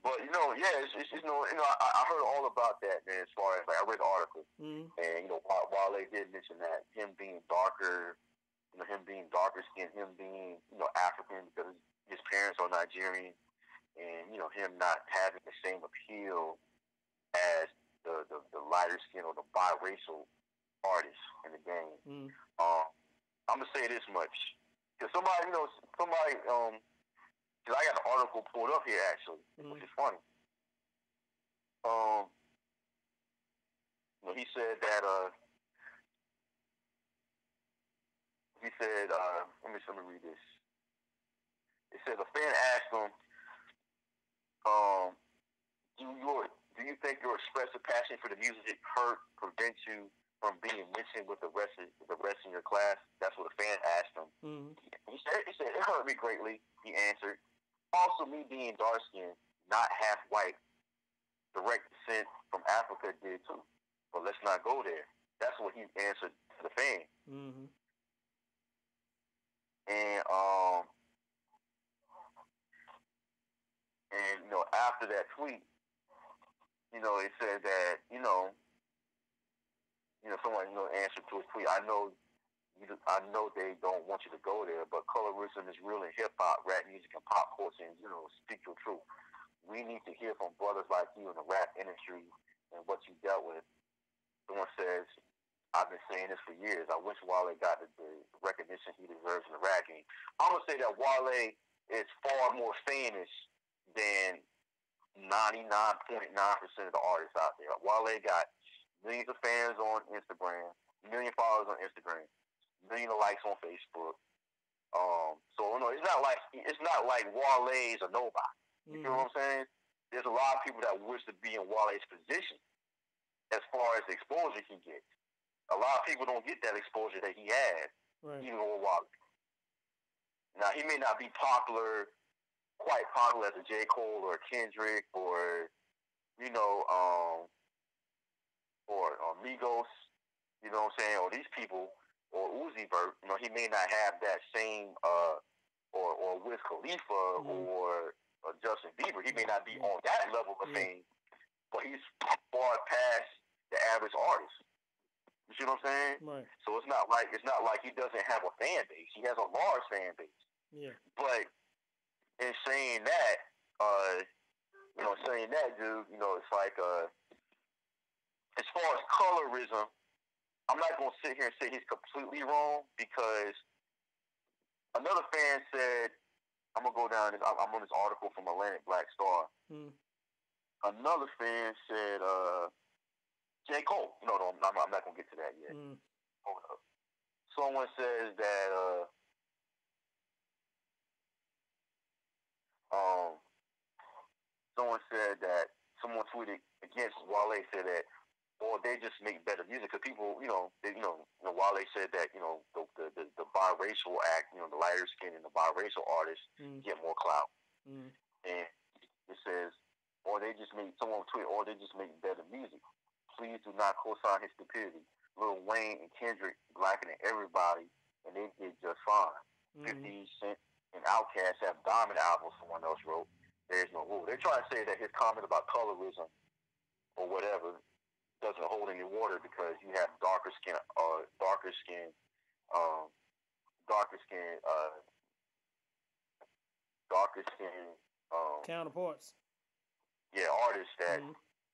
But yeah, it's I heard all about that, man. As far as like I read the article, Mm-hmm. and Wale did mention that him being darker, him being darker skinned, him being African because his parents are Nigerian, and him not having the same appeal as the lighter skin or the biracial artists in the game. Mm-hmm. I'm gonna say this much because somebody cause I got an article pulled up here actually, Mm-hmm. which is funny. Um, he said that let me read this. It says a fan asked him, um, do you think your expressive passion for the music prevents you from being missing with the rest of your class? That's what a fan asked him. Mm-hmm. He said it hurt me greatly. He answered. Also, me being dark skinned, not half white, direct descent from Africa did too. But let's not go there. That's what he answered to the fan. Mm-hmm. And after that tweet, it said that someone answered to a tweet. I know they don't want you to go there, but colorism is real in hip hop, rap music, and pop culture. And speak your truth. We need to hear from brothers like you in the rap industry and what you dealt with. Someone says, I've been saying this for years. I wish Wale got the recognition he deserves in the rap game. I'm gonna say that Wale is far more famous than 99.9% of the artists out there. Wale got millions of fans on Instagram, million followers on Instagram, million of likes on Facebook. So it's not like Wale's a nobody. You feel what I'm saying? There's a lot of people that wish to be in Wale's position as far as the exposure he gets. A lot of people don't get that exposure that he has, Right. even with Wale. Now he may not be quite popular as a J. Cole or a Kendrick or you know, or Migos, you know what I'm saying, or these people, or Uzi Vert, he may not have that same, or Wiz Khalifa or Justin Bieber. He may not be on that level of fame, but he's far past the average artist. You see what I'm saying? Right. So it's not like he doesn't have a fan base. He has a large fan base. Yeah. But in saying that, dude, it's like, as far as colorism, I'm not gonna sit here and say he's completely wrong because another fan said, I'm gonna go down. I'm on this article from Atlantic Black Star. Another fan said, J. Cole. No, I'm not gonna get to that yet. Hold up. Someone says that someone tweeted against Wale, said that, or they just make better music because people, Wale said that the biracial act, the lighter skin and the biracial artists get more clout, and it says, or they just make someone tweet, or they just make better music. Please do not co-sign his stupidity. Lil Wayne and Kendrick blackening everybody, and they did just fine. 50 Cent and Outkast have dominant albums someone else wrote. There's no rule. They're trying to say that his comment about colorism or whatever doesn't hold any water because you have darker skin, um, darker skin, darker skin, counterparts. Yeah, artists that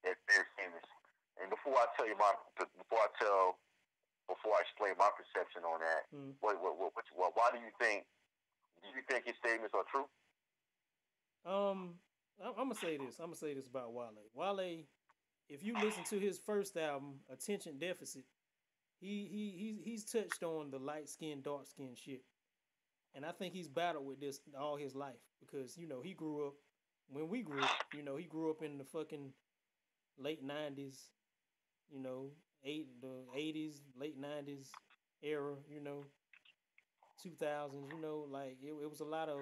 they're famous. And before I explain my perception on that, why do you think his statements are true? I'm gonna say this. I'm gonna say this about Wale. Wale, if you listen to his first album, Attention Deficit, he's touched on the light skin, dark skin shit, and I think he's battled with this all his life because he grew up when we grew up. He grew up in the fucking late '90s, the '80s, late '90s era, 2000s. Like it was a lot of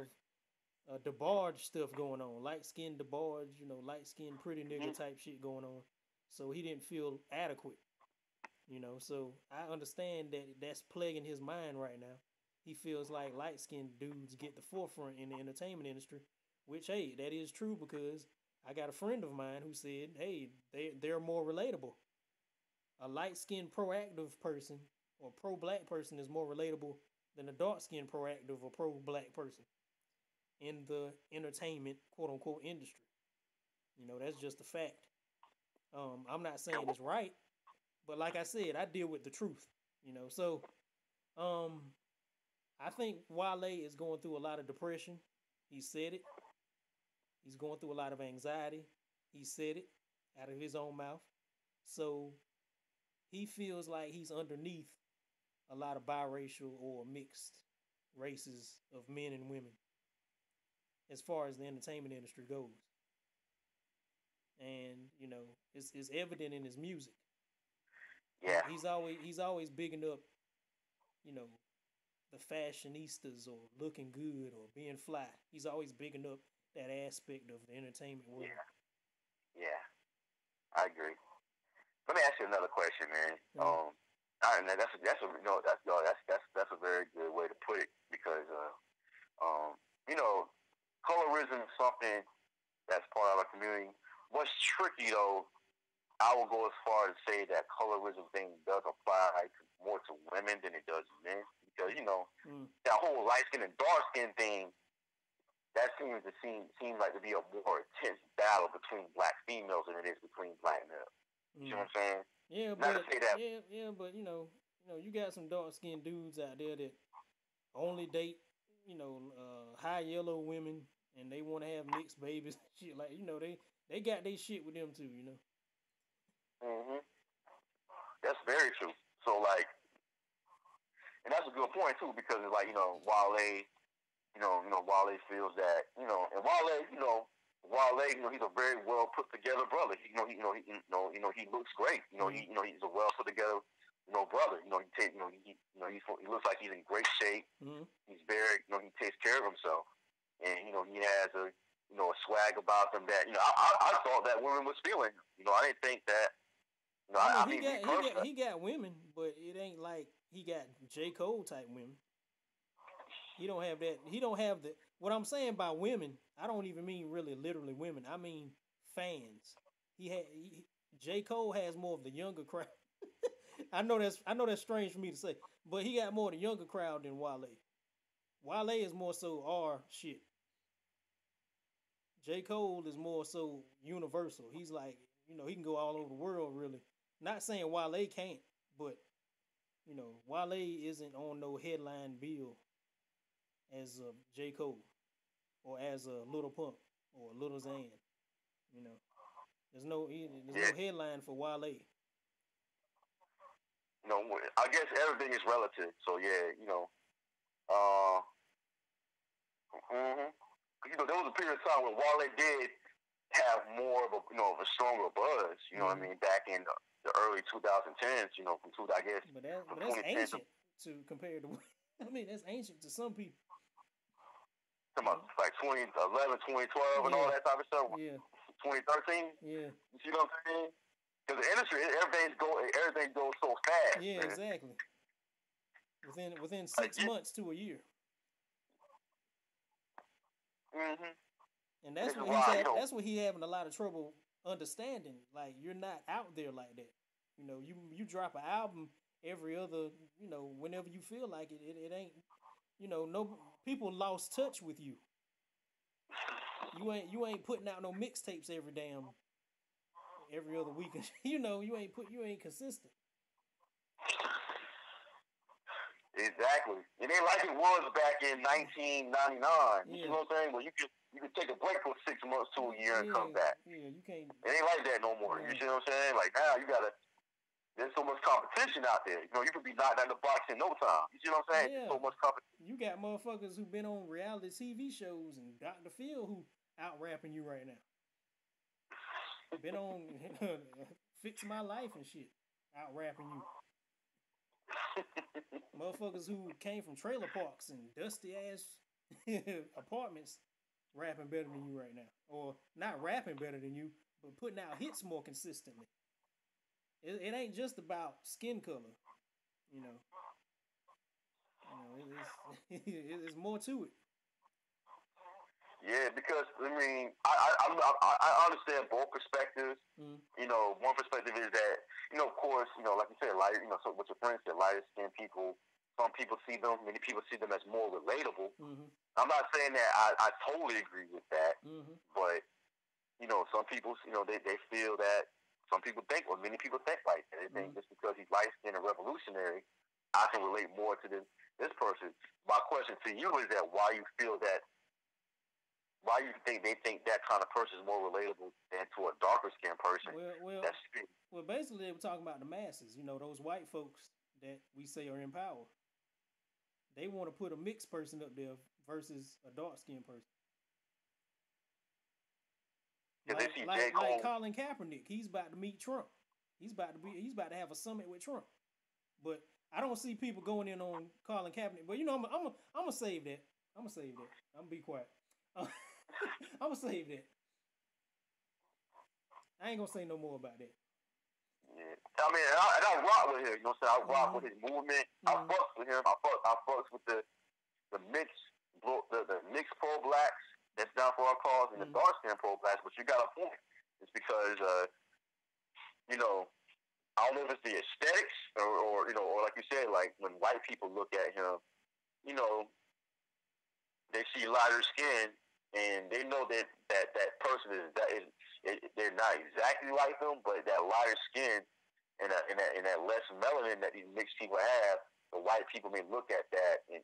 DeBarge stuff going on, light skinned DeBarge, light skinned pretty Mm-hmm. nigga type shit going on. So he didn't feel adequate, So I understand that that's plaguing his mind right now. He feels like light skinned dudes get the forefront in the entertainment industry, which hey, that is true because I got a friend of mine who said, hey, they're more relatable. A light skinned proactive person or pro black person is more relatable than a dark skinned proactive or pro black person in the entertainment quote unquote industry. That's just a fact. I'm not saying it's right, but like I said, I deal with the truth. So um, I think Wale is going through a lot of depression. He said it. He's going through a lot of anxiety. He said it out of his own mouth. So he feels like he's underneath a lot of biracial or mixed races of men and women as far as the entertainment industry goes. And it's evident in his music. Yeah. He's always bigging up, you know, the fashionistas or looking good or being fly. He's always bigging up that aspect of the entertainment world. Yeah. Yeah. I agree. Let me ask you another question, man. And that's a very good way to put it because colorism is something that's part of our community. What's tricky though, I will go as far as say that colorism thing does apply more to women than it does men because that whole light skin and dark skin thing that seems like to be a more intense battle between black females than it is between black males. You know what I'm saying? Yeah, Not but to say that. but you got some dark skinned dudes out there that only date high yellow women and they want to have mixed babies. Shit like they got their shit with them too. Mm-hmm. That's very true. So like, and that's a good point too because it's like Wale, Wale feels that and Wale, he's a very well put together brother. He looks great. He's a well put together, brother. He looks like he's in great shape. Mm-hmm. He's very, he takes care of himself, and he has a swag about him that I thought that women was feeling. I didn't think that. He got women, but it ain't like he got J. Cole type women. He don't have that. He don't have the. What I'm saying by women, I don't even mean really literally women. I mean fans. J. Cole has more of the younger crowd. I know that's strange for me to say, but he got more of the younger crowd than Wale. Wale is more so R shit. J. Cole is more so universal. He's like, he can go all over the world really. Not saying Wale can't, but Wale isn't on no headline bill as a J. Cole or as a Little Pump or Little Xan. There's no headline for Wale. I guess everything is relative. So yeah, uh, mm-hmm. There was a period of time when Wale did have more of a stronger buzz. What I mean, back in the early 2010s. I guess. But that's ancient to compare to. I mean, that's ancient to some people. Come on, like 2011, 2012, and all that type of stuff. Yeah. 2013. Yeah. You see what I'm saying? Because the industry, everything goes so fast. Yeah, man. Exactly. Within 6 months to a year. Mm-hmm. And that's what he having a lot of trouble understanding. Like you're not out there like that. You drop an album every other, whenever you feel like it. It ain't, no people lost touch with you. You ain't putting out no mixtapes every other week. You ain't consistent. Exactly. It ain't like it was back in 1999. You know what I'm saying? Well, you could take a break for 6 months to a year and come back. Yeah, you can't. It ain't like that no more. You see what I'm saying? Like now, there's so much competition out there. You could be knocked out of the box in no time. You see what I'm saying? Yeah. There's so much competition. You got motherfuckers who've been on reality TV shows and Dr. Phil who out rapping you right now. Been on Fix My Life and shit. Out rapping you. Motherfuckers who came from trailer parks and dusty ass apartments rapping better than you right now, or not rapping better than you, but putting out hits more consistently. It ain't just about skin color, you know. It's more to it. Yeah, because I mean, I understand both perspectives. Mm. One perspective is that of course, like you said, lighter, so what your friend said, lighter skinned people. Some people see them, many people see them as more relatable. Mm-hmm. I'm not saying that I totally agree with that, Mm-hmm. but some people, they feel that some people think, or many people think like that. They think Mm-hmm. just because he's light skinned and revolutionary, I can relate more to this person. My question to you is that why you think they think that kind of person is more relatable than to a darker skinned person? Well, well, That's well. Basically, they were talking about the masses. Those white folks that we say are in power. They want to put a mixed person up there versus a dark skinned person. because they Like see J like like Cole. Colin Kaepernick. He's about to meet Trump. He's about to have a summit with Trump. But I don't see people going in on Colin Kaepernick. But I'm gonna save that. I'm gonna save that. I'm gonna be quiet. I'm gonna save that. I ain't gonna say no more about that. Yeah. I mean, and I rock with him. You know what I'm saying? I rock Mm-hmm. with his movement. I Mm-hmm. fucks with him. I fucks with the mixed the mixed pro blacks that's down for our cause and the Mm-hmm. dark skinned pro blacks. But you got a point. It's because you know I don't know if it's the aesthetics or like you said, like when white people look at him, you know, they see lighter skin and they know that person they're not exactly like them, but that lighter skin and that less melanin that these mixed people have, the white people may look at that and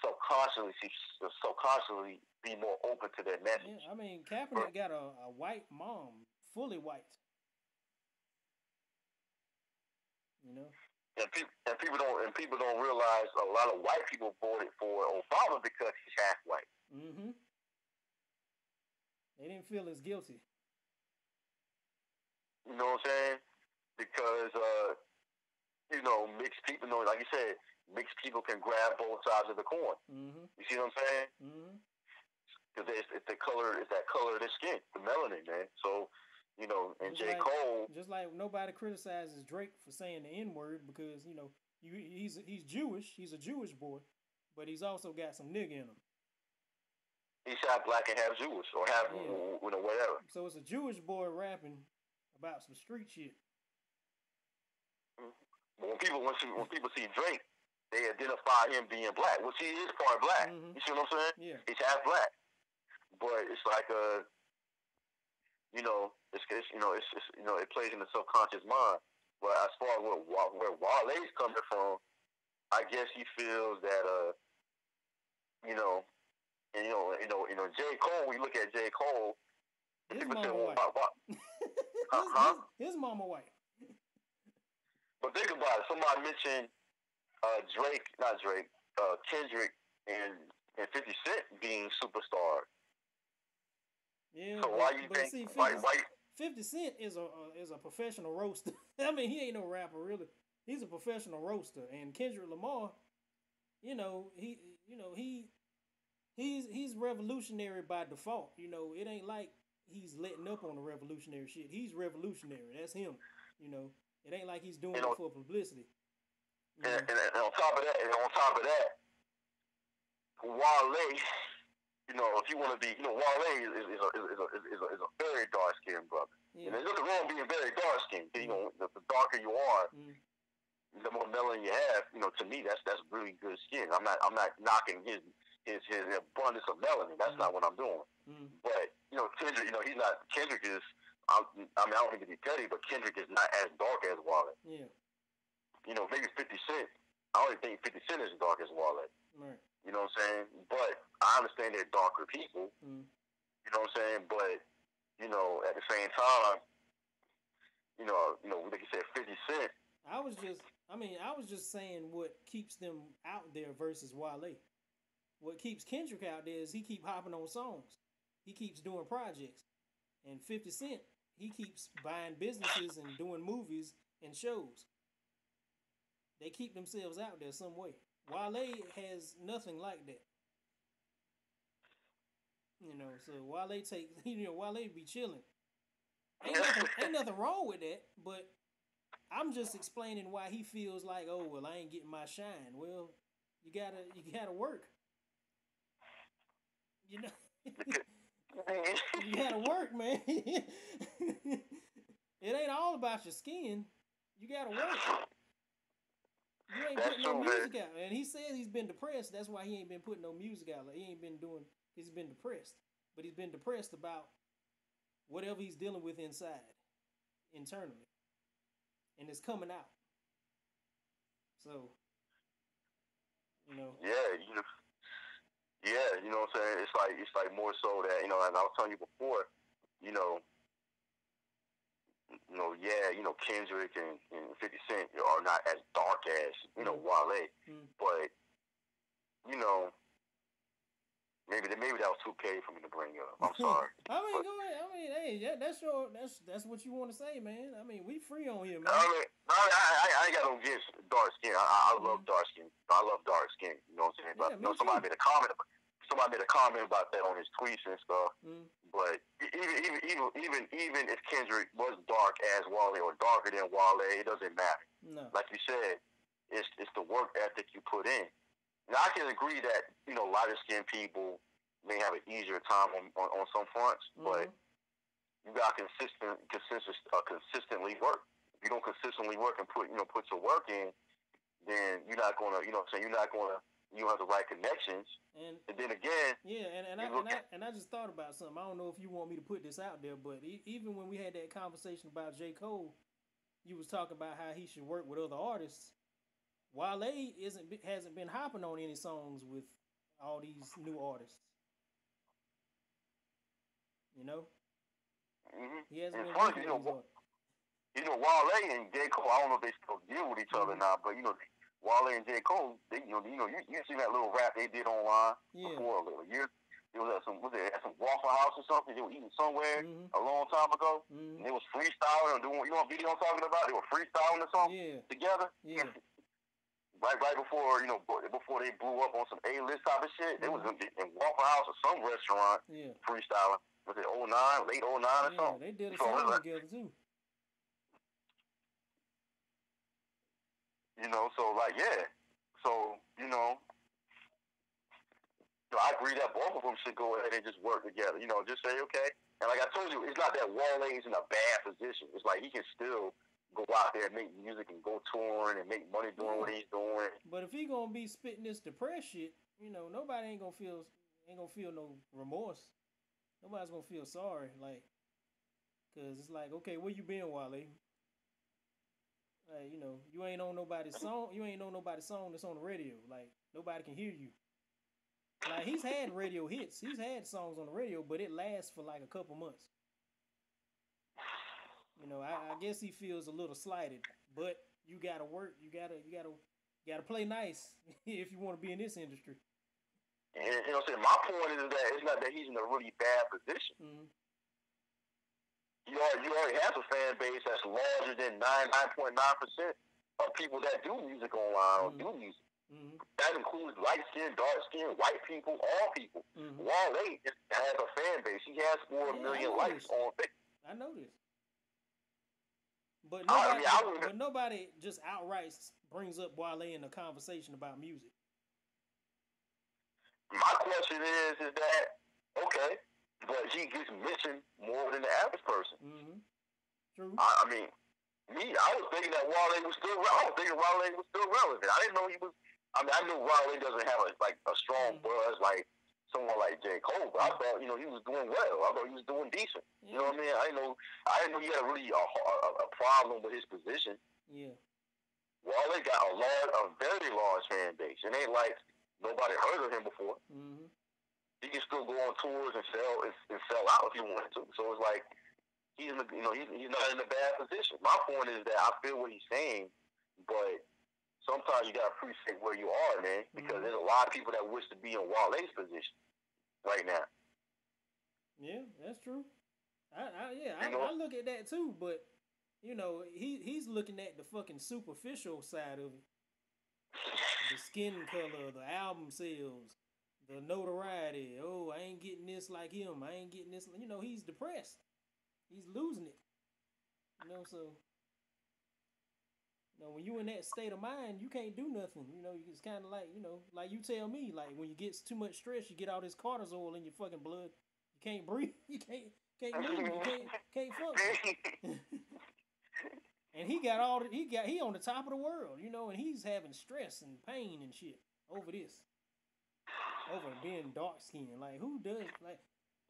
subconsciously be more open to their Yeah, message. I mean Kaepernick got a white mom, fully white. You know. And people don't realize a lot of white people voted for Obama because he's half white. Mm-hmm. They didn't feel as guilty. You know what I'm saying? Because mixed people know, like you said, mixed people can grab both sides of the coin. Mm-hmm. You see what I'm saying? Mm-hmm. Because it's that color of their skin, the melanin, man. So, and Just J. like Cole, just like nobody criticizes Drake for saying the N word because he's Jewish. He's a Jewish boy, but he's also got some nigga in him. he's half black and half Jewish, or half, Yeah. whatever. So it's a Jewish boy rapping about some street shit. But when people see Drake, they identify him being black, which he is part black. Mm-hmm. You see what I'm saying? Yeah. He's half black, but it's like it plays in the subconscious mind. But as far as where Wale's coming from, I guess he feels that you know, and J. Cole. When you look at J. Cole, His people say, mama well, white. huh? His mama white. But think about it. Somebody mentioned Drake, not Drake, Kendrick, and 50 Cent being superstars. Yeah, So why you but think see, why 50 Cent is a professional roaster. I mean, he ain't no rapper really. He's a professional roaster, and Kendrick Lamar, you know, he, you know, he's revolutionary by default. It ain't like he's letting up on the revolutionary shit. He's revolutionary. That's him. You know, it ain't like he's doing you it know for publicity. You and, know. and on top of that, Wale, if you want to be, Wale is a very dark skinned brother. Yeah. And there's nothing wrong being very dark skinned. Mm. The darker you are, Mm. the more melanin you have. To me, that's really good skin. I'm not knocking his abundance of melanin. That's not what I'm doing. Mm. But Kendrick, he's not. Kendrick is. I don't think to be petty, but Kendrick is not as dark as Wale. Yeah. Maybe 50 Cent. I only think 50 Cent is as dark as Wale. Right. You know what I'm saying? But I understand they're darker people. Mm. You know what I'm saying? But at the same time, like you said, 50 Cent. I was just saying what keeps them out there versus Wale. What keeps Kendrick out there is he keep hopping on songs. He keeps doing projects. And 50 Cent, he keeps buying businesses and doing movies and shows. They keep themselves out there some way. Wale has nothing like that. You know, so Wale take Wale be chilling. Ain't nothing wrong with that, but I'm just explaining why he feels like, oh well, I ain't getting my shine. Well, you gotta work. You know, you gotta work, man. It ain't all about your skin. You gotta work. You ain't That's putting no true, man. music out, and he says he's been depressed. That's why he ain't been putting no music out. Like he ain't been doing. He's been depressed, but he's been depressed about whatever he's dealing with inside, internally, and it's coming out. So you know, Yeah, yeah, you know what I'm saying? It's like more so that, and I was telling you before, you know, yeah, Kendrick and 50 Cent are not as dark as, mm, Wale. mm. But, you know, maybe that was too petty for me to bring up. I'm sorry. I mean, But go ahead. I mean, hey, that's what you want to say, man. I mean, we free on here, I man. mean, I ain't got no against dark skin. I love Mm. dark skin. I love dark skin. You know what I'm saying? But Yeah, me too. somebody made a comment about that on his tweets and stuff. Mm. But even if Kendrick was dark as Wale or darker than Wale, it doesn't matter. No. Like you said, it's the work ethic you put in. Now I can agree that lighter skinned people may have an easier time on some fronts, but Mm-hmm. you got consistently work. If you don't consistently work and put your work in, then you're not gonna you're not gonna you don't have the right connections. And And then again, yeah, you look at I just thought about something. I don't know if you want me to put this out there, but even when we had that conversation about J. Cole, you was talking about how he should work with other artists. Wale hasn't been hopping on any songs with all these new artists. You know, he hasn't it's been funny, working with these artists. Wale and J. Cole, I don't know if they still deal with each other Mm-hmm. now, but Wale and J. Cole, you seen that little rap they did online Yeah. before a little year. It was at some Waffle House or something. They were eating somewhere Mm-hmm. a long time ago, Mm-hmm. and they was freestyling or doing, what video I'm talking about? They were freestyling or something Yeah. together. Yeah. Right before they blew up on some A-list type of shit, they was Mm-hmm. in Waffle House or some restaurant Yeah. freestyling. Was it '09, late '09 or Yeah. something? They did a So it's song like, together too. so like, yeah. So, so I agree that both of them should go ahead and just work together. Just say, okay. And like I told you, it's not that Wale is in a bad position. It's like he can still go out there and make music and go touring and make money doing Yeah. what he's doing. But if he gonna be spitting this depressed shit, nobody ain't gonna feel no remorse. Nobody's gonna feel sorry, like, cause it's like, okay, where you been, Wale? Like, you ain't on nobody's song. You ain't on nobody's song that's on the radio. Like, nobody can hear you. Like, he's had radio hits. He's had songs on the radio, but it lasts for like a couple months. I guess he feels a little slighted, but you gotta work. You gotta play nice if you want to be in this industry. And my point is that it's not that he's in a really bad position. Mm-hmm. You already have a fan base that's larger than 99.9% of people that do music online or Mm-hmm. do music. Mm-hmm. That includes light skin, dark skin, white people, all people. Mm-hmm. Wale has a fan base. He has 4 million likes on Facebook. I know this. But I nobody, mean, but, I would. but nobody just outright brings up Wale in a conversation about music. My question is that okay, but he gets mentioned more than the average person. Mm-hmm. True. I mean, I was thinking that Wale was still. I was thinking Wale was still relevant. I didn't know he was. I mean, I knew Wale doesn't have a strong Mm-hmm. buzz like someone like J. Cole, but I Mm-hmm. thought he was doing well. I thought he was doing decent. Yeah. You know what I mean? I didn't know he had a problem with his position. Yeah. Wale got a very large fan base. It ain't like nobody heard of him before. Mm-hmm. He can still go on tours and sell out if he wanted to. So it's like he's he's not in a bad position. My point is that I feel what he's saying, but sometimes you gotta appreciate where you are, man, because Mm-hmm. there's a lot of people that wish to be in Wale's position right now. Yeah, that's true. I look at that too, but he's looking at the fucking superficial side of it. The skin color, the album sales, The notoriety. Oh, I ain't getting this like him. I ain't getting this. You know, he's depressed. He's losing it. You know, so you know when you in that state of mind, you can't do nothing. You know, it's kind of like like you tell me, like when you get too much stress, you get all this cortisol in your fucking blood. You can't breathe. You can't move. You can't function. And he got he on the top of the world, and he's having stress and pain and shit over this, over being dark skinned. Like who does like?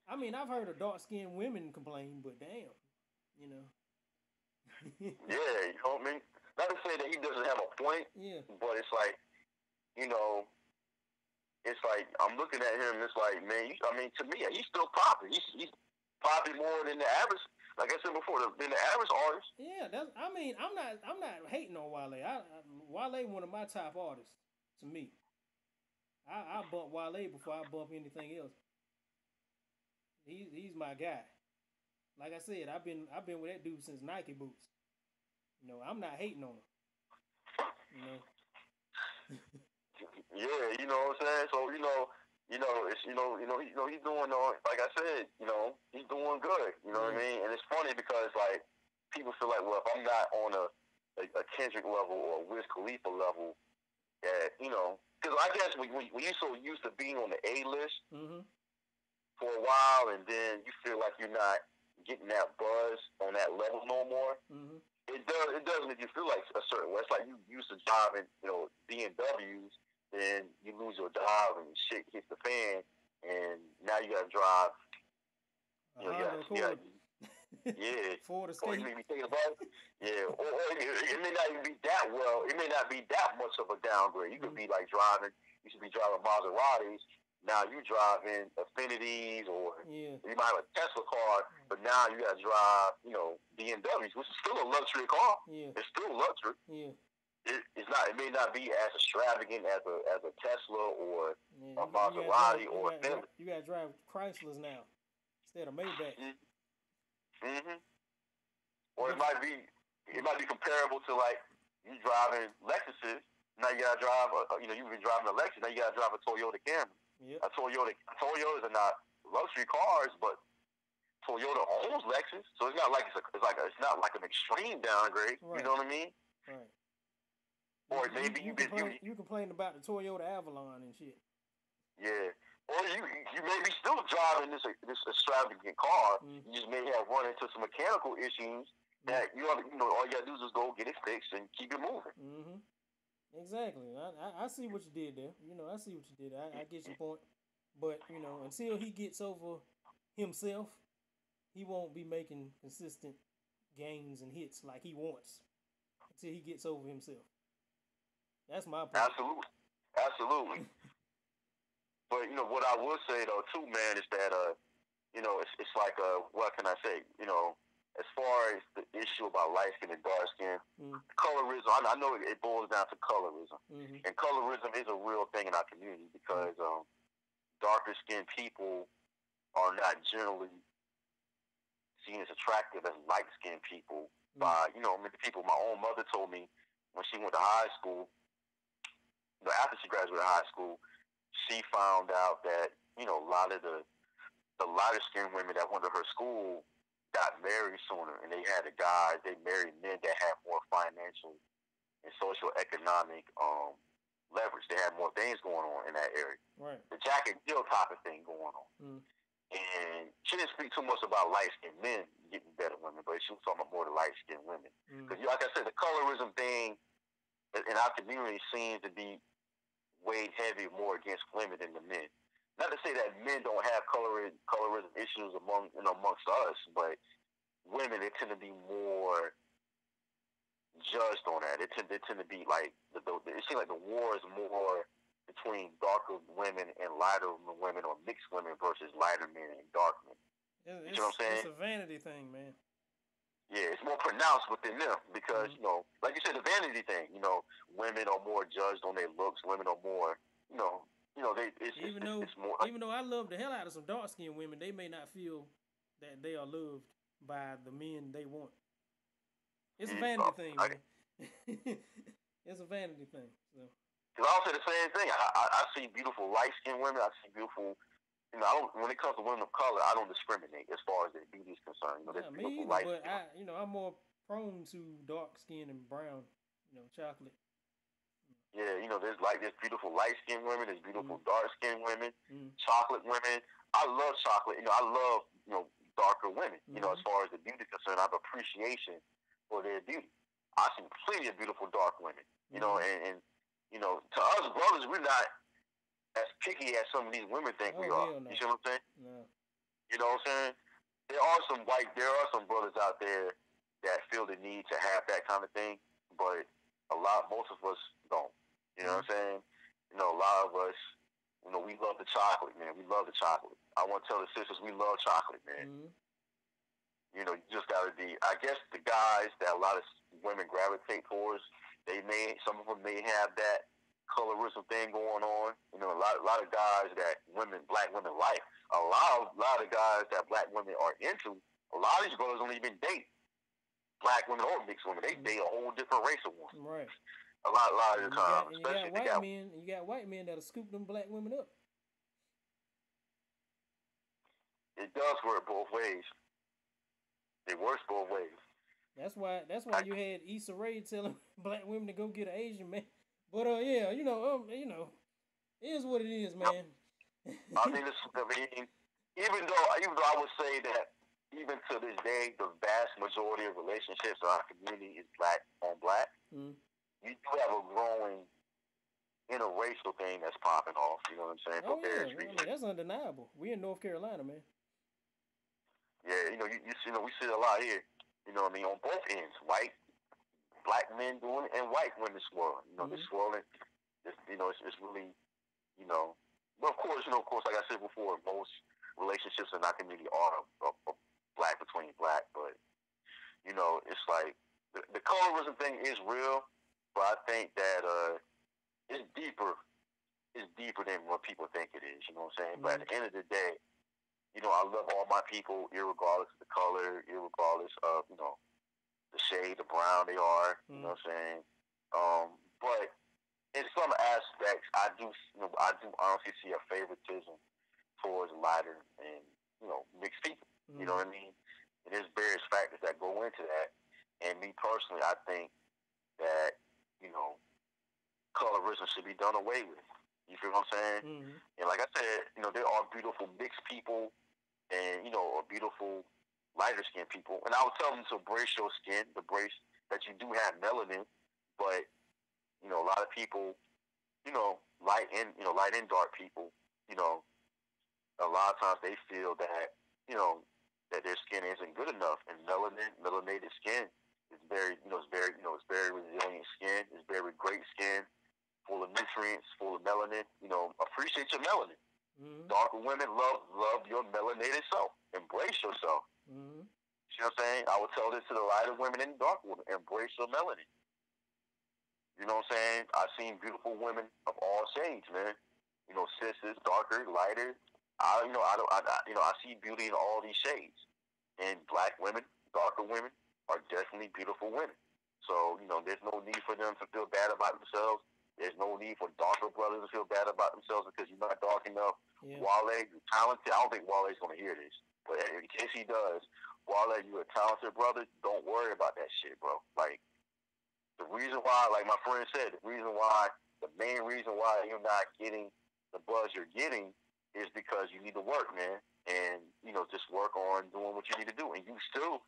I mean, I've heard of dark skinned women complain, but damn, you know. Yeah, you know what I mean? Not to say that he doesn't have a point, Yeah. but it's like, you know, it's like I'm looking at him. And it's like, man, I mean, to me, he's still popping. He's popping more than the average. Like I said before, than the average artist. Yeah, that's. I mean, I'm not hating on Wale. Wale one of my top artists to me. I bump Wale before I bump anything else. He's my guy. Like I said, I've been with that dude since Nike boots. I'm not hating on him. You know. Yeah, you know what I'm saying. So it's he's doing like I said, he's doing good. You know what I mean. And it's funny because like people feel like, well, if I'm not on a Kendrick level or a Wiz Khalifa level, that because I guess when you're so used to being on the A list for a while, and then you feel like you're not getting that buzz on that level no more. It does make you feel like a certain way. It's like you used to driving, BMWs, then you lose your job and shit hits the fan, and now you gotta drive. Yeah. Ford Or Escape. you may be thinking about it. Yeah. Or it may not even be that well. It may not be that much of a downgrade. You could be like driving. You should be driving Maseratis. Now you driving Affinities, or you might have a Tesla car, but now you got to drive, BMWs, which is still a luxury car. Yeah. It's still luxury. Yeah. It's not. It may not be as extravagant as a Tesla or a Maserati or a Bentley. You got to drive Chryslers now instead of Maybach. Or it might be comparable to like you driving Lexuses. Now you gotta drive. You've been driving a Lexus. Now you gotta drive a Toyota Camry. Yep. Toyotas are not luxury cars, but Toyota owns Lexus, so it's not like it's not like an extreme downgrade. Right. You know what I mean? Right. Or maybe you complain about the Toyota Avalon and shit. Yeah. Or you may be still driving this extravagant car. You just may have run into some mechanical issues that all you gotta do is just go get it fixed and keep it moving. Exactly. I see what you did there. I see what you did. I get your point. But, until he gets over himself, he won't be making consistent gains and hits like he wants until he gets over himself. That's my point. Absolutely. But, what I will say, though, too, man, is that, it's like, what can I say? As far as the issue about light skin and dark skin, colorism, I know it boils down to colorism. And colorism is a real thing in our community because darker skinned people are not generally seen as attractive as light skinned people by, many people. My own mother told me when she went to high school, after she graduated high school, she found out that, a lot of the lighter skinned women that went to her school got married sooner, and they married men that had more financial and social economic leverage. They had more things going on in that area. Right. The Jack and Jill type of thing going on. And she didn't speak too much about light-skinned men getting better women, but she was talking about more the light-skinned women. Because, like I said, the colorism thing in our community seems to be weighed heavy more against women than the men. Not to say that men don't have colorism issues amongst us, but women, they tend to be more judged on that. They tend to be like it seems like the war is more between darker women and lighter women, or mixed women versus lighter men and dark men. You know what I'm saying? It's a vanity thing, man. Yeah, it's more pronounced within them because like you said, the vanity thing. Women are more judged on their looks. Women are more, it's more. Even though I love the hell out of some dark skinned women, they may not feel that they are loved by the men they want. It's a vanity thing, man. It's a vanity thing. So Because I say the same thing. I see beautiful light skinned women. I see beautiful. I don't. When it comes to women of color, I don't discriminate as far as their beauty is concerned. There's Yeah, me beautiful either. light But skinned. I'm more prone to dark skin and brown. Chocolate. Yeah, there's beautiful light skinned women. There's beautiful Mm. dark skinned women. Mm. Chocolate women. I love chocolate. I love darker women. As Mm-hmm. far as the beauty is concerned, I have appreciation for their beauty. I see plenty of beautiful dark women. Mm-hmm. And to us brothers, we're not as picky as some of these women think we Oh are. hell no. You see what I'm saying? No. You know what I'm saying? There are some brothers out there that feel the need to have that kind of thing, but most of us don't. You know what I'm saying? A lot of us, we love the chocolate, man. We love the chocolate. I want to tell the sisters we love chocolate, man. Mm-hmm. You just gotta be. I guess the guys that a lot of women gravitate towards, some of them may have that colorism thing going on. A lot of guys that black women like. A lot of guys that black women are into. A lot of these brothers don't even date black women or mixed women. They date a whole different race of women. Right. A lot of the time, And especially if they white got. men. You got white men that'll scoop them black women up. It does work both ways. It works both ways. That's why you had Issa Rae telling black women to go get an Asian man. But yeah, it is what it is, man. I mean, even though I would say that even to this day, the vast majority of relationships in our community is black on black. Mm. You do have a growing interracial thing that's popping off. You know what I'm saying? Oh yeah, I mean that's undeniable. We in North Carolina, man. Yeah, we see a lot here. What I mean, on both ends, black men doing it and white women swirling. They're swirling. It's really, but of course, like I said before, most relationships in our community are black between black, but it's like the colorism thing is real, but I think that it's deeper. It's deeper than what people think it is. You know what I'm saying? But at the end of the day, I love all my people, irregardless of the color, irregardless of the shade, the brown they are. You know what I'm saying? But in some aspects, I do honestly see a favoritism towards lighter and mixed people. You know what I mean? And there's various factors that go into that. And me personally, I think that colorism should be done away with. You feel what I'm saying? Mm-hmm. And like I said, there are beautiful mixed people and or beautiful lighter skinned people. And I would tell them to embrace your skin, embrace that you do have melanin, but a lot of people, light and dark people, a lot of times they feel that, that their skin isn't good enough. And melanated skin is very, it's very resilient skin. It's very great skin, full of nutrients, full of melanin. Appreciate your melanin. Mm-hmm. Darker women love your melanated self. Embrace yourself. Mm-hmm. You know what I'm saying? I would tell this to the lighter women and darker women. Embrace your melanin. You know what I'm saying? I've seen beautiful women of all shades, man. Sisters, darker, lighter. I see beauty in all these shades. And black women, darker women are definitely beautiful women. So, there's no need for them to feel bad about themselves. There's no need for darker brothers to feel bad about themselves because you're not dark enough. Yeah. Wale, you're talented. I don't think Wale's going to hear this. But in case he does, Wale, you're a talented brother. Don't worry about that shit, bro. Like, the reason why, like my friend said, the main reason why you're not getting the buzz you're getting is because you need to work, man. And, just work on doing what you need to do. And you still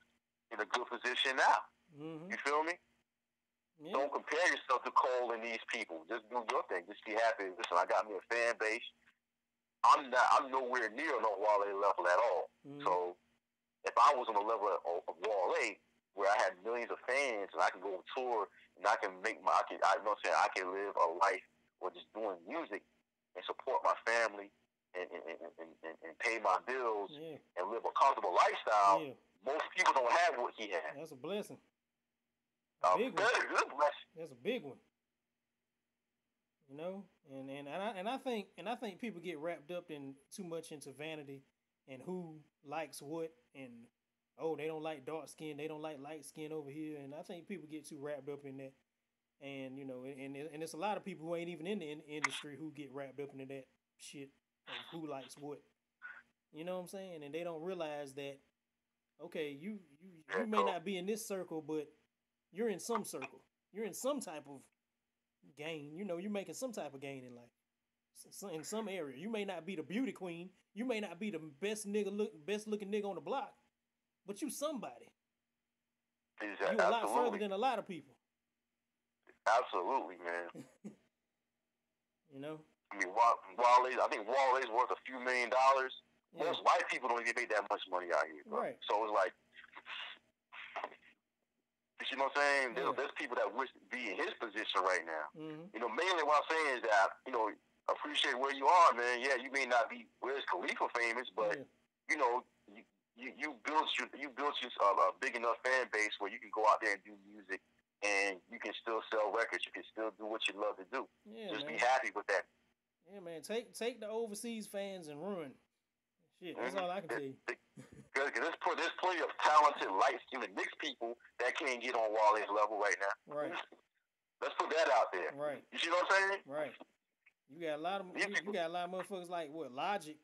in a good position now. Mm-hmm. You feel me? Yeah. Don't compare yourself to Cole and these people. Just do your thing. Just be happy. Listen, I got me a fan base. I'm nowhere near no Wale level at all. Mm-hmm. So if I was on the level of Wale, where I had millions of fans and I can go on tour and I can make I can live a life or just doing music and support my family and pay my bills and live a comfortable lifestyle. Yeah. Most people don't have what he has. That's a blessing. Big one. That's a big one. And I think people get wrapped up in too much into vanity and who likes what and they don't like dark skin, they don't like light skin over here, and I think people get too wrapped up in that. and and it's a lot of people who ain't even in the industry who get wrapped up into that shit of who likes what. You know what I'm saying? And they don't realize that okay, you may not be in this circle, but you're in some circle. You're in some type of gain. You're making some type of gain in life. In some area, you may not be the beauty queen. You may not be the best looking nigga on the block, but you somebody. You a lot further Absolutely. than a lot of people. Absolutely, man. You know. I mean, Wale. I think Wale is worth a few $1,000,000. Yeah. Most white people don't even make that much money out here, bro. Right. So it's like, you know what I'm saying? Yeah. There's people that wish to be in his position right now. Mm-hmm. Mainly what I'm saying is that, appreciate where you are, man. Yeah, you may not be Wiz Khalifa famous, but you know, you built a big enough fan base where you can go out there and do music, and you can still sell records. You can still do what you love to do. Yeah, just man. be happy with that. Yeah, man. Take the overseas fans and ruin. Shit, that's all I can tell you. Because there's plenty of talented, light-skinned mixed people that can't get on Wale's level right now. Right. Let's put that out there. Right. You see what I'm saying? Right. You got a lot of motherfuckers like Logic,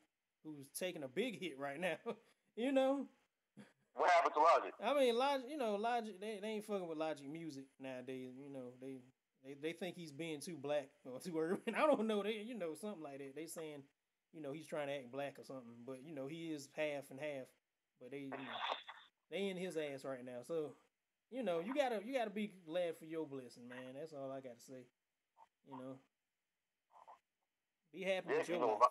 who's taking a big hit right now. you know. What happened to Logic? I mean, Logic, they ain't fucking with Logic music nowadays. They think he's being too black or too urban. I don't know. Something like that. They saying, he's trying to act black or something. But he is half and half. But they in his ass right now. So, you gotta be glad for your blessing, man. That's all I gotta say. Be happy with your life,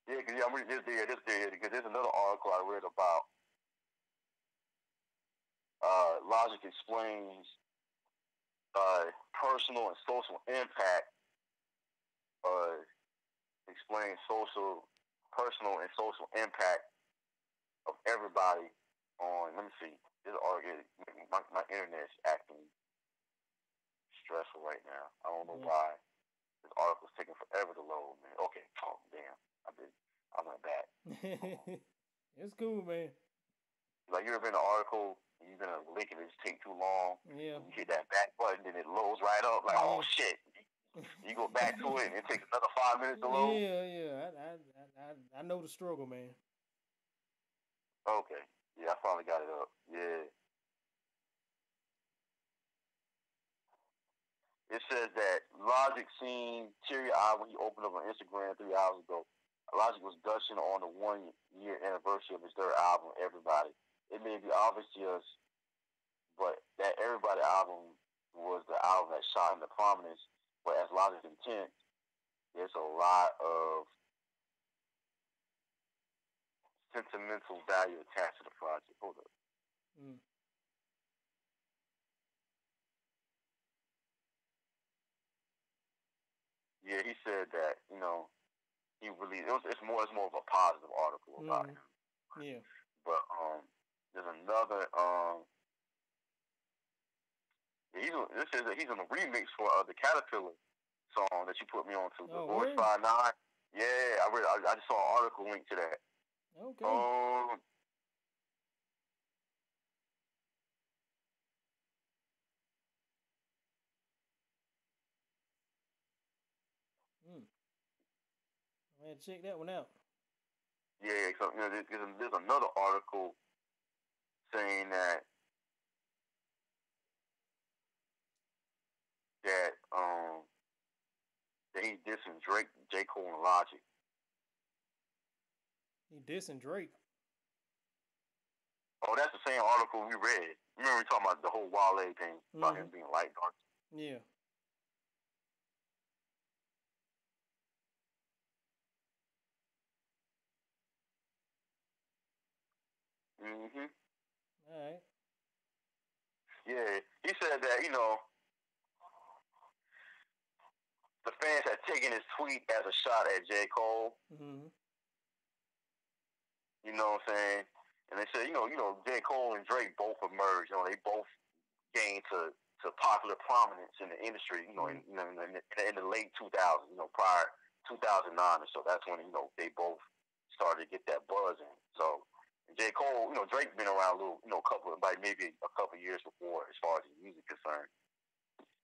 Yeah, because I'm reading this there, because there's another article I read about. Logic explains personal and social impact. Explains personal and social impact of everybody on. Let me see. This article, my internet is acting stressful right now. I don't know why. This article's taking forever to load, man. Okay. Oh, damn. I went back. It's cool, man. Like, you ever been in an article, and you've been a link, and it just take too long. Yeah. You hit that back button, and it loads right up. Like, oh, shit. You go back to it, and it takes another 5 minutes to load. Yeah. I know the struggle, man. Okay. Yeah, I finally got it up. Yeah. It says that Logic seen teary-eyed when he opened up on Instagram 3 hours ago. Logic was gushing on the 1-year anniversary of his third album, Everybody. It may be obvious to us, but that Everybody album was the album that shot into prominence. But as Logic's intent, there's a lot of sentimental value attached to the project. Hold up. Yeah, he said that, he really it's more of a positive article about him. Yeah. But there's another this is he's in a remix for the Caterpillar song that you put me on to, the Voice 59. Yeah, I just saw an article link to that. Okay. Man, check that one out. Yeah, so there's another article saying that he dissing Drake, J. Cole, and Logic. He dissing Drake. Oh, that's the same article we read. Remember we talking about the whole Wale thing about him being light dark? Yeah. Mm-hmm. All right. Yeah, he said that, the fans had taken his tweet as a shot at J. Cole. Mm-hmm. You know what I'm saying? And they said, J. Cole and Drake both emerged. They both gained to popular prominence in the industry. In the late 2000s. Prior 2009 or so. That's when they both started to get that buzz in. So J. Cole, Drake's been around a little, maybe a couple years before as far as the music concerned.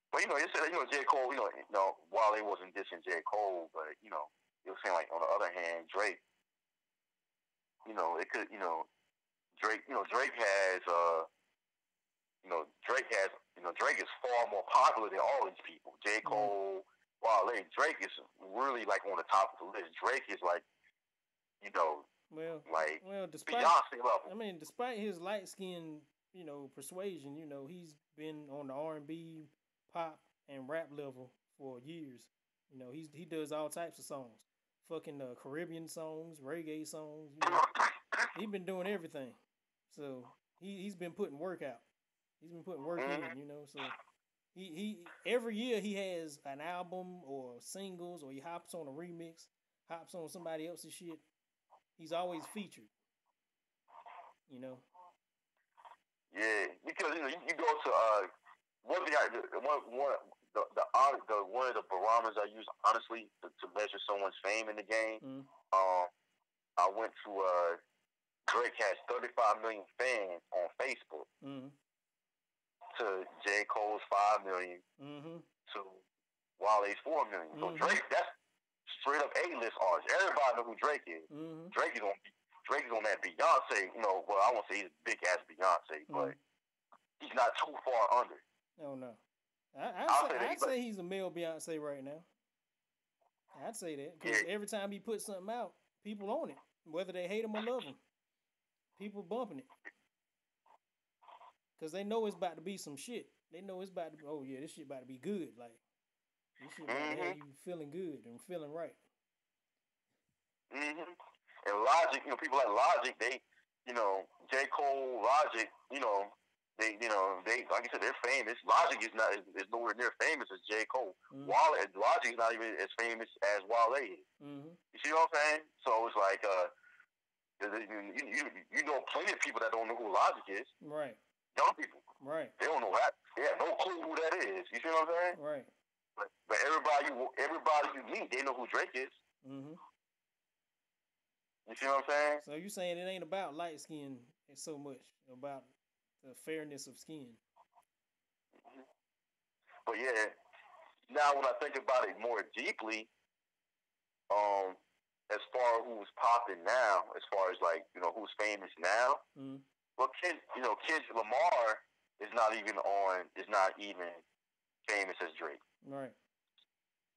But it said J. Cole, Wale wasn't dissing J. Cole, but it was saying like on the other hand, Drake, it could, Drake, Drake has, Drake is far more popular than all these people. J. Cole, Wale, Drake is really like on the top of the list. Drake is like, despite Beyonce level. I mean, despite his light skin, persuasion, he's been on the R&B, pop, and rap level for years. He does all types of songs, fucking Caribbean songs, reggae songs. He's been doing everything. So he's been putting work out. He's been putting work in. So he every year he has an album or singles, or he hops on a remix, hops on somebody else's shit. He's always featured. Yeah, because you go to one thing one of the barometers I use honestly to measure someone's fame in the game. I went to Drake has 35 million fans on Facebook. To J. Cole's 5 million. To Wale's 4 million. So Drake, that's straight up A-list artist. Everybody know who Drake is. Drake is on that Beyonce. Well, I won't say he's big ass Beyonce, but he's not too far under. Oh no, I'd say he's a male Beyonce right now. I'd say that because every time he puts something out, people own it, whether they hate him or love him. People bumping it because they know it's about to be some shit. They know it's about to be, oh yeah, this shit about to be good. Like this shit about to have you feeling good and feeling right. And Logic, people like Logic, they, J. Cole, Logic, they like I said, they're famous. Logic is nowhere near famous as J. Cole. Wale, Logic is not even as famous as Wale is. You see what I'm saying? So it's like, plenty of people that don't know who Logic is. Right. Young people. Right. They don't know that. They have no clue who that is. You see what I'm saying? Right. But everybody you meet, they know who Drake is. You see what I'm saying? So you're saying it ain't about light skin so much, about the fairness of skin. But yeah, now when I think about it more deeply, as far as who's popping now, as far as like who's famous now, well, Kendrick Lamar is not even famous as Drake. Right.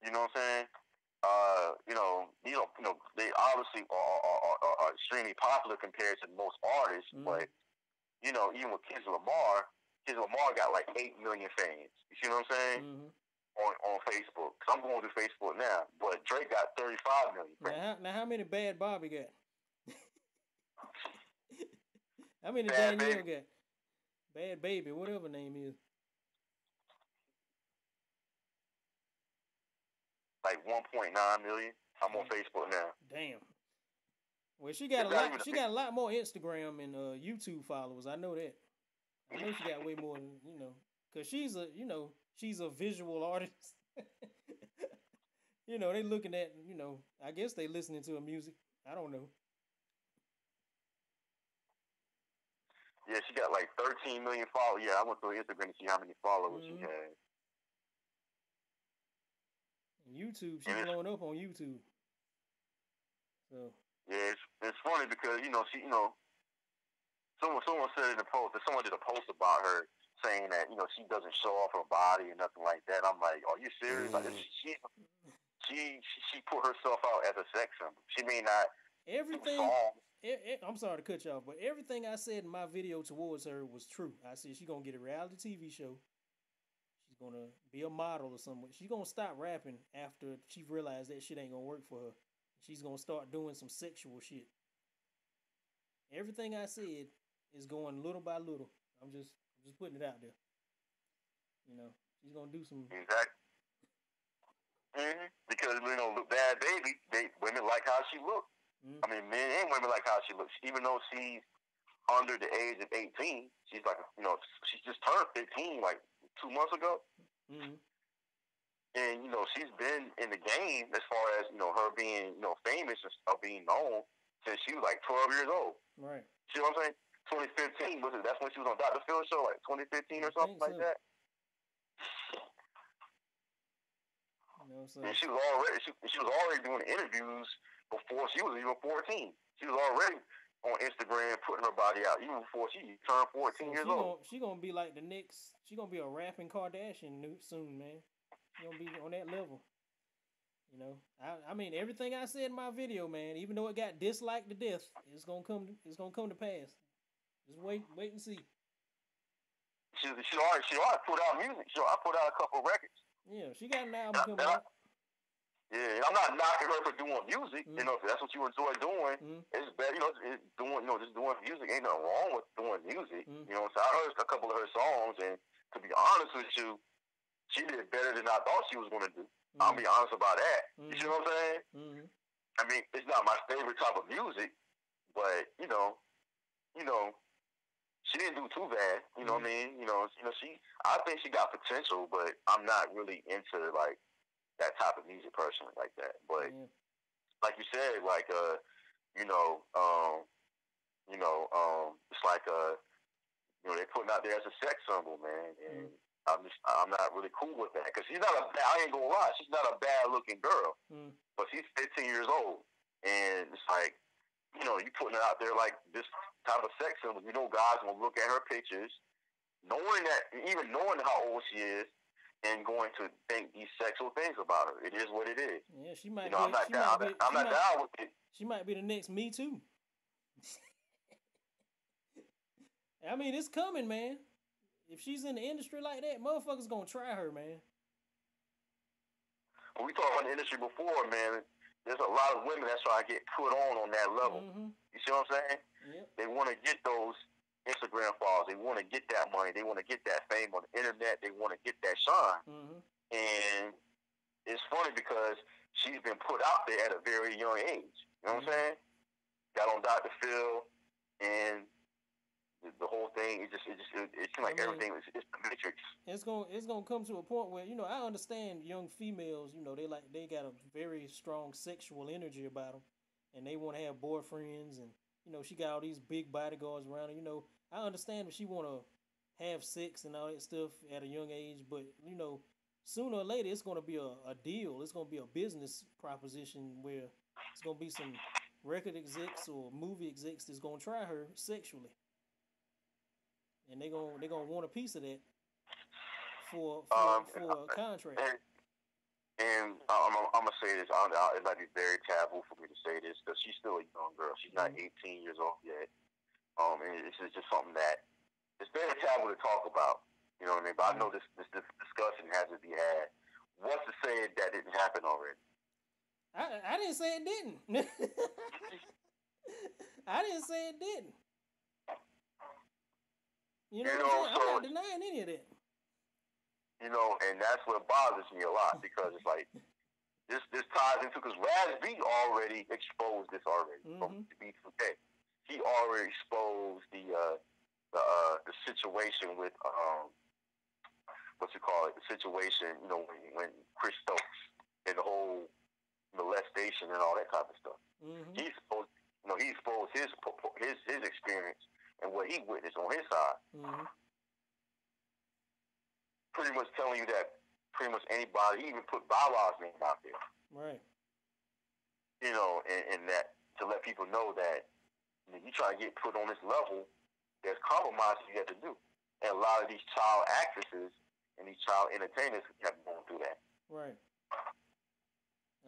You know what I'm saying? They obviously are extremely popular compared to most artists, but even with Kendrick Lamar got like 8 million fans. You see what I'm saying? On Facebook. Cause I'm going through Facebook now, but Drake got 35 million. Now how many Bad Bobby got? How many Bad Danielle Baby got? Bad Baby, whatever name is. Like 1.9 million. I'm on Facebook now. Damn. Well, she got a lot more Instagram and YouTube followers. I know that. I know she got way more than because she's a visual artist. They looking at I guess they listening to her music. I don't know. Yeah, she got like 13 million followers. Yeah, I went through Instagram to see how many followers she had. YouTube, she's blowing up on YouTube. So yeah, it's funny because she someone said in the post that someone did a post about her saying that she doesn't show off her body and nothing like that. I'm like, are you serious? Like she put herself out as a sex symbol. She may not everything. I'm sorry to cut you off, but everything I said in my video towards her was true. I said she's gonna get a reality TV show. She's gonna be a model or something. She's gonna stop rapping after she realized that shit ain't gonna work for her. She's gonna start doing some sexual shit. Everything I said is going little by little. I'm just putting it out there. She's gonna do some exactly. Because Bad Baby, women like how she looks. I mean, men and women like how she looks. Even though she's under the age of 18, she's like she just turned 15 like 2 months ago. And she's been in the game as far as her being famous and stuff, being known since she was like 12 years old. Right. See what I'm saying? 2015 that's when she was on Dr. Phil's show, like 2015 or something like that. know, so And she was already doing interviews before she was even 14. She was already on Instagram putting her body out even before she turned 14 so years old. she gonna be like the next. She gonna be a rapping Kardashian soon, man. She gonna be on that level. You know, I mean everything I said in my video, man. Even though it got disliked to death, it's gonna come. It's gonna come to pass. Just wait and see. She already put out music. I put out a couple of records. Yeah, she got an album coming out. Yeah, and I'm not knocking her for doing music. You know, if that's what you enjoy doing, it's better. You know, it's doing, just doing music. Ain't nothing wrong with doing music. You know, so I heard a couple of her songs, and to be honest with you, she did better than I thought she was going to do. I'll be honest about that. You see what I'm saying? I mean, it's not my favorite type of music, but you know, she didn't do too bad. You know what I mean? I think she got potential, but I'm not really into like that type of music personally like that. But like you said, like it's like they're putting out there as a sex symbol, man, and I'm not really cool with that because I ain't gonna lie, she's not a bad looking girl, but she's 15 years old, and it's like you putting it out there like this type of sex symbol. You know, guys will look at her pictures, knowing how old she is, and going to think these sexual things about her. It is what it is. Yeah, she might. I'm not down with it. She might be the next MeToo. I mean, it's coming, man. If she's in the industry like that, motherfuckers gonna try her, man. When we talked about the industry before, man, there's a lot of women that's trying to get put on that level. You see what I'm saying? Yep. They want to get those Instagram followers. They want to get that money. They want to get that fame on the internet. They want to get that shine. And it's funny because she's been put out there at a very young age. You know what I'm saying? Got on Dr. Phil, and the whole thing. It seems like everything is the Matrix. It's gonna come to a point where I understand young females. They got a very strong sexual energy about them, and they want to have boyfriends, and she got all these big bodyguards around her. I understand if she want to have sex and all that stuff at a young age, but sooner or later it's gonna be a deal. It's gonna be a business proposition where it's gonna be some record execs or movie execs that's gonna try her sexually. And they gonna want a piece of that for a contract. And I'm gonna say this. It might be very taboo for me to say this because she's still a young girl. She's not 18 years old yet. And it's just something that it's very taboo to talk about. You know what I mean? But I know this discussion has to be had. What's to say that didn't happen already? I didn't say it didn't. I didn't say it didn't. I'm not denying any of that. And that's what bothers me a lot because it's like this ties into because Raz B already exposed this already from the B2K. He already exposed the situation with the situation when Chris Stokes and the whole molestation and all that type of stuff. He exposed his experience and what he witnessed on his side. Pretty much telling you that pretty much anybody, he even put Bow Wow's name out there. Right. And that to let people know that you try to get put on this level, there's compromises you have to do. And a lot of these child actresses and these child entertainers have gone through that. Right.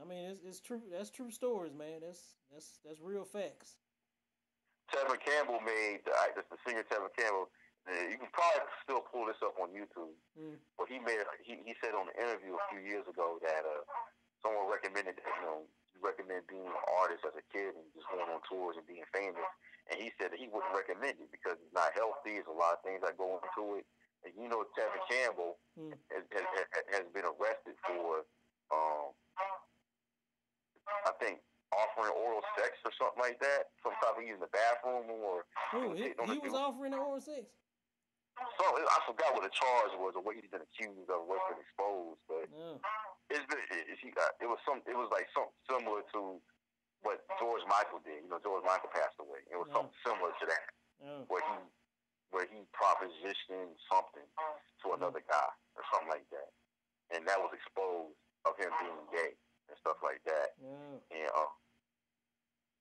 I mean, it's true. That's true stories, man. That's real facts. Tevin Campbell the singer Tevin Campbell. You can probably still pull this up on YouTube. But he said on an interview a few years ago that someone recommended that you recommend being an artist as a kid and just going on tours and being famous. And he said that he wouldn't recommend it because it's not healthy. There's a lot of things that go into it. And Tevin Campbell has been arrested for I think offering oral sex or something like that. Some type of using the bathroom or he was offering oral sex. So I forgot what the charge was or what he's been accused of, what's been exposed, but it was like something similar to what George Michael did. George Michael passed away. It was something similar to that, where he propositioned something to another guy or something like that, and that was exposed. of him being gay and stuff like that. Yeah.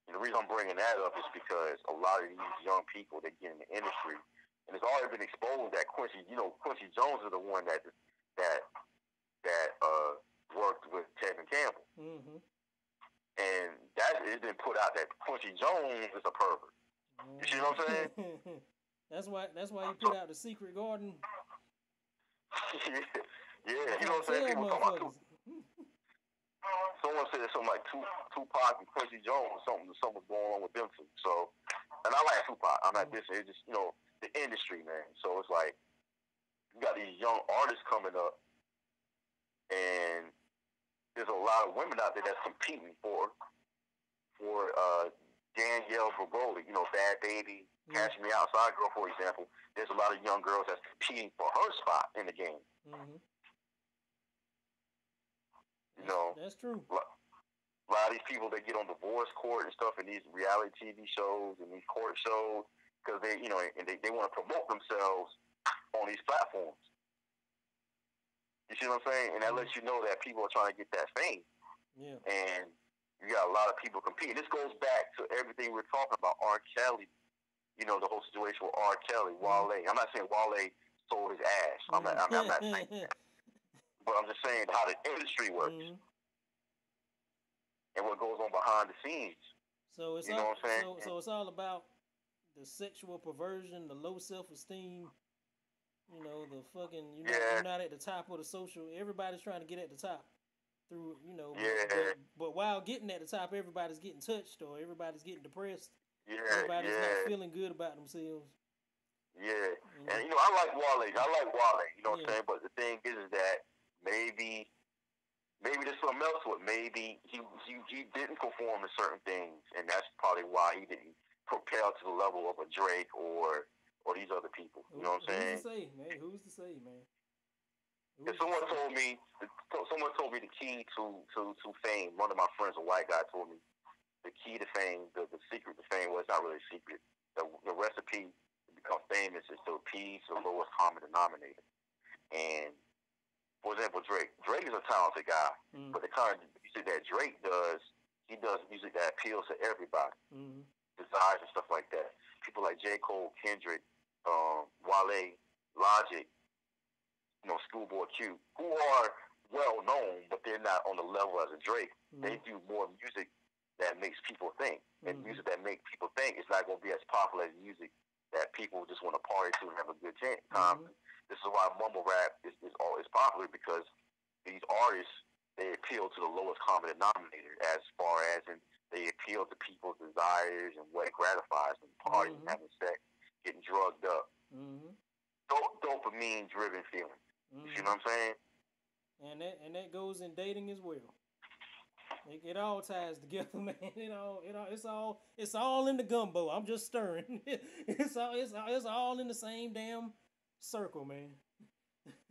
And the reason I'm bringing that up is because a lot of these young people that get in the industry, and it's already been exposed that Quincy Jones is the one that worked with Tevin Campbell. Mm-hmm. And that has been put out that Quincy Jones is a pervert. You see what I'm saying? That's why you put out the Secret Garden. Yeah, you know what I'm saying? People talking about someone said something like Tupac and Quincy Jones, something was going on with them two. So, and I like Tupac. I'm not dissing. It's just the industry, man. So it's like you got these young artists coming up, and there's a lot of women out there that's competing for Danielle Bregoli, Bad Baby, Cash Me Outside Girl, for example. There's a lot of young girls that's competing for her spot in the game. Mm-hmm. That's true. A lot of these people that get on divorce court and stuff in these reality TV shows and these court shows because they want to promote themselves on these platforms. You see what I'm saying? And that lets you know that people are trying to get that fame. Yeah. And you got a lot of people competing. This goes back to everything we're talking about. R. Kelly, the whole situation with R. Kelly, Wale. I'm not saying Wale sold his ass. I'm not saying that. But I'm just saying how the industry works and what goes on behind the scenes. So it's what I'm saying? So it's all about the sexual perversion, the low self-esteem. The fucking you're not at the top of the social. Everybody's trying to get at the top through but while getting at the top, everybody's getting touched or everybody's getting depressed. Everybody's not feeling good about themselves. Yeah, and I like Wale. You know what I'm saying? But the thing is that maybe there's something else with maybe he didn't perform in certain things, and that's probably why he didn't propel to the level of a Drake or these other people. You know what I'm saying? Who's to say, man? Someone told me the key to fame. One of my friends, a white guy, told me the key to fame, the secret to fame was not really a secret. The recipe to become famous is to appease the lowest common denominator. And for example, Drake is a talented guy, but the kind of music that Drake does, he does music that appeals to everybody, desires and stuff like that. People like J. Cole, Kendrick, Wale, Logic, Schoolboy Q, who are well known, but they're not on the level as a Drake. They do more music that makes people think, and music that makes people think is not going to be as popular as music that people just want to party to and have a good time. This is why mumble rap is popular, because these artists, they appeal to the lowest common denominator as far as they appeal to people's desires and what gratifies them, partying, having sex, getting drugged up. Dopamine-driven feelings. You see what I'm saying? And that goes in dating as well. It all ties together, man. It's all in the gumbo. I'm just stirring. It's all in the same damn circle, man.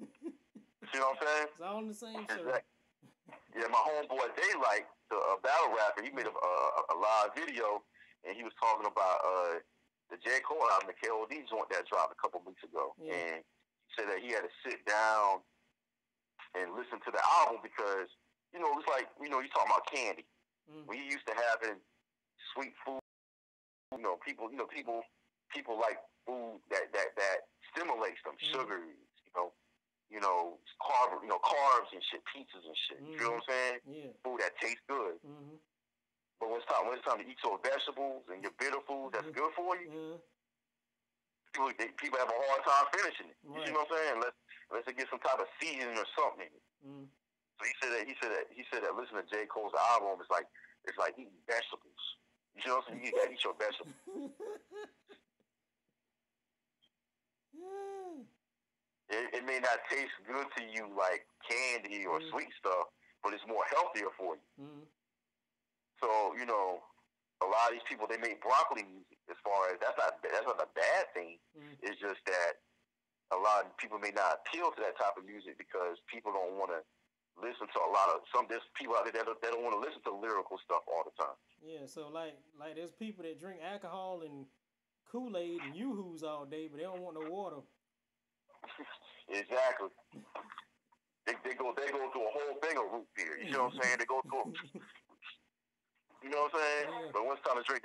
See what I'm saying? It's all in the same circle. Yeah, my homeboy Daylight, the battle rapper, he made a live video, and he was talking about the J. Cole album, the KOD joint that dropped a couple weeks ago, and he said that he had to sit down and listen to the album because it's like you talking about candy. When you used to having sweet food, people like food that stimulates them, sugars, carbs and shit, pizzas and shit. You feel what I'm saying? Yeah. Food that tastes good. But when it's time to eat your vegetables and your bitter foods that's good for you, people have a hard time finishing it. You see what I'm saying? Unless they get some type of seasoning or something in it. So he said that listening to J. Cole's album is like eating vegetables. You know what I'm saying? You gotta eat your vegetables. It may not taste good to you like candy or sweet stuff, but it's more healthier for you. So a lot of these people, they make broccoli music. As far as that's not a bad thing. It's just that a lot of people may not appeal to that type of music because people don't want to listen to there's people out there that don't want to listen to lyrical stuff all the time. Yeah, so like there's people that drink alcohol and Kool-Aid and Yoo-Hoos all day, but they don't want no water. Exactly. They they go through a whole thing of root beer. You know what I'm saying? They go through, you know what I'm saying? Yeah. But when it's time to drink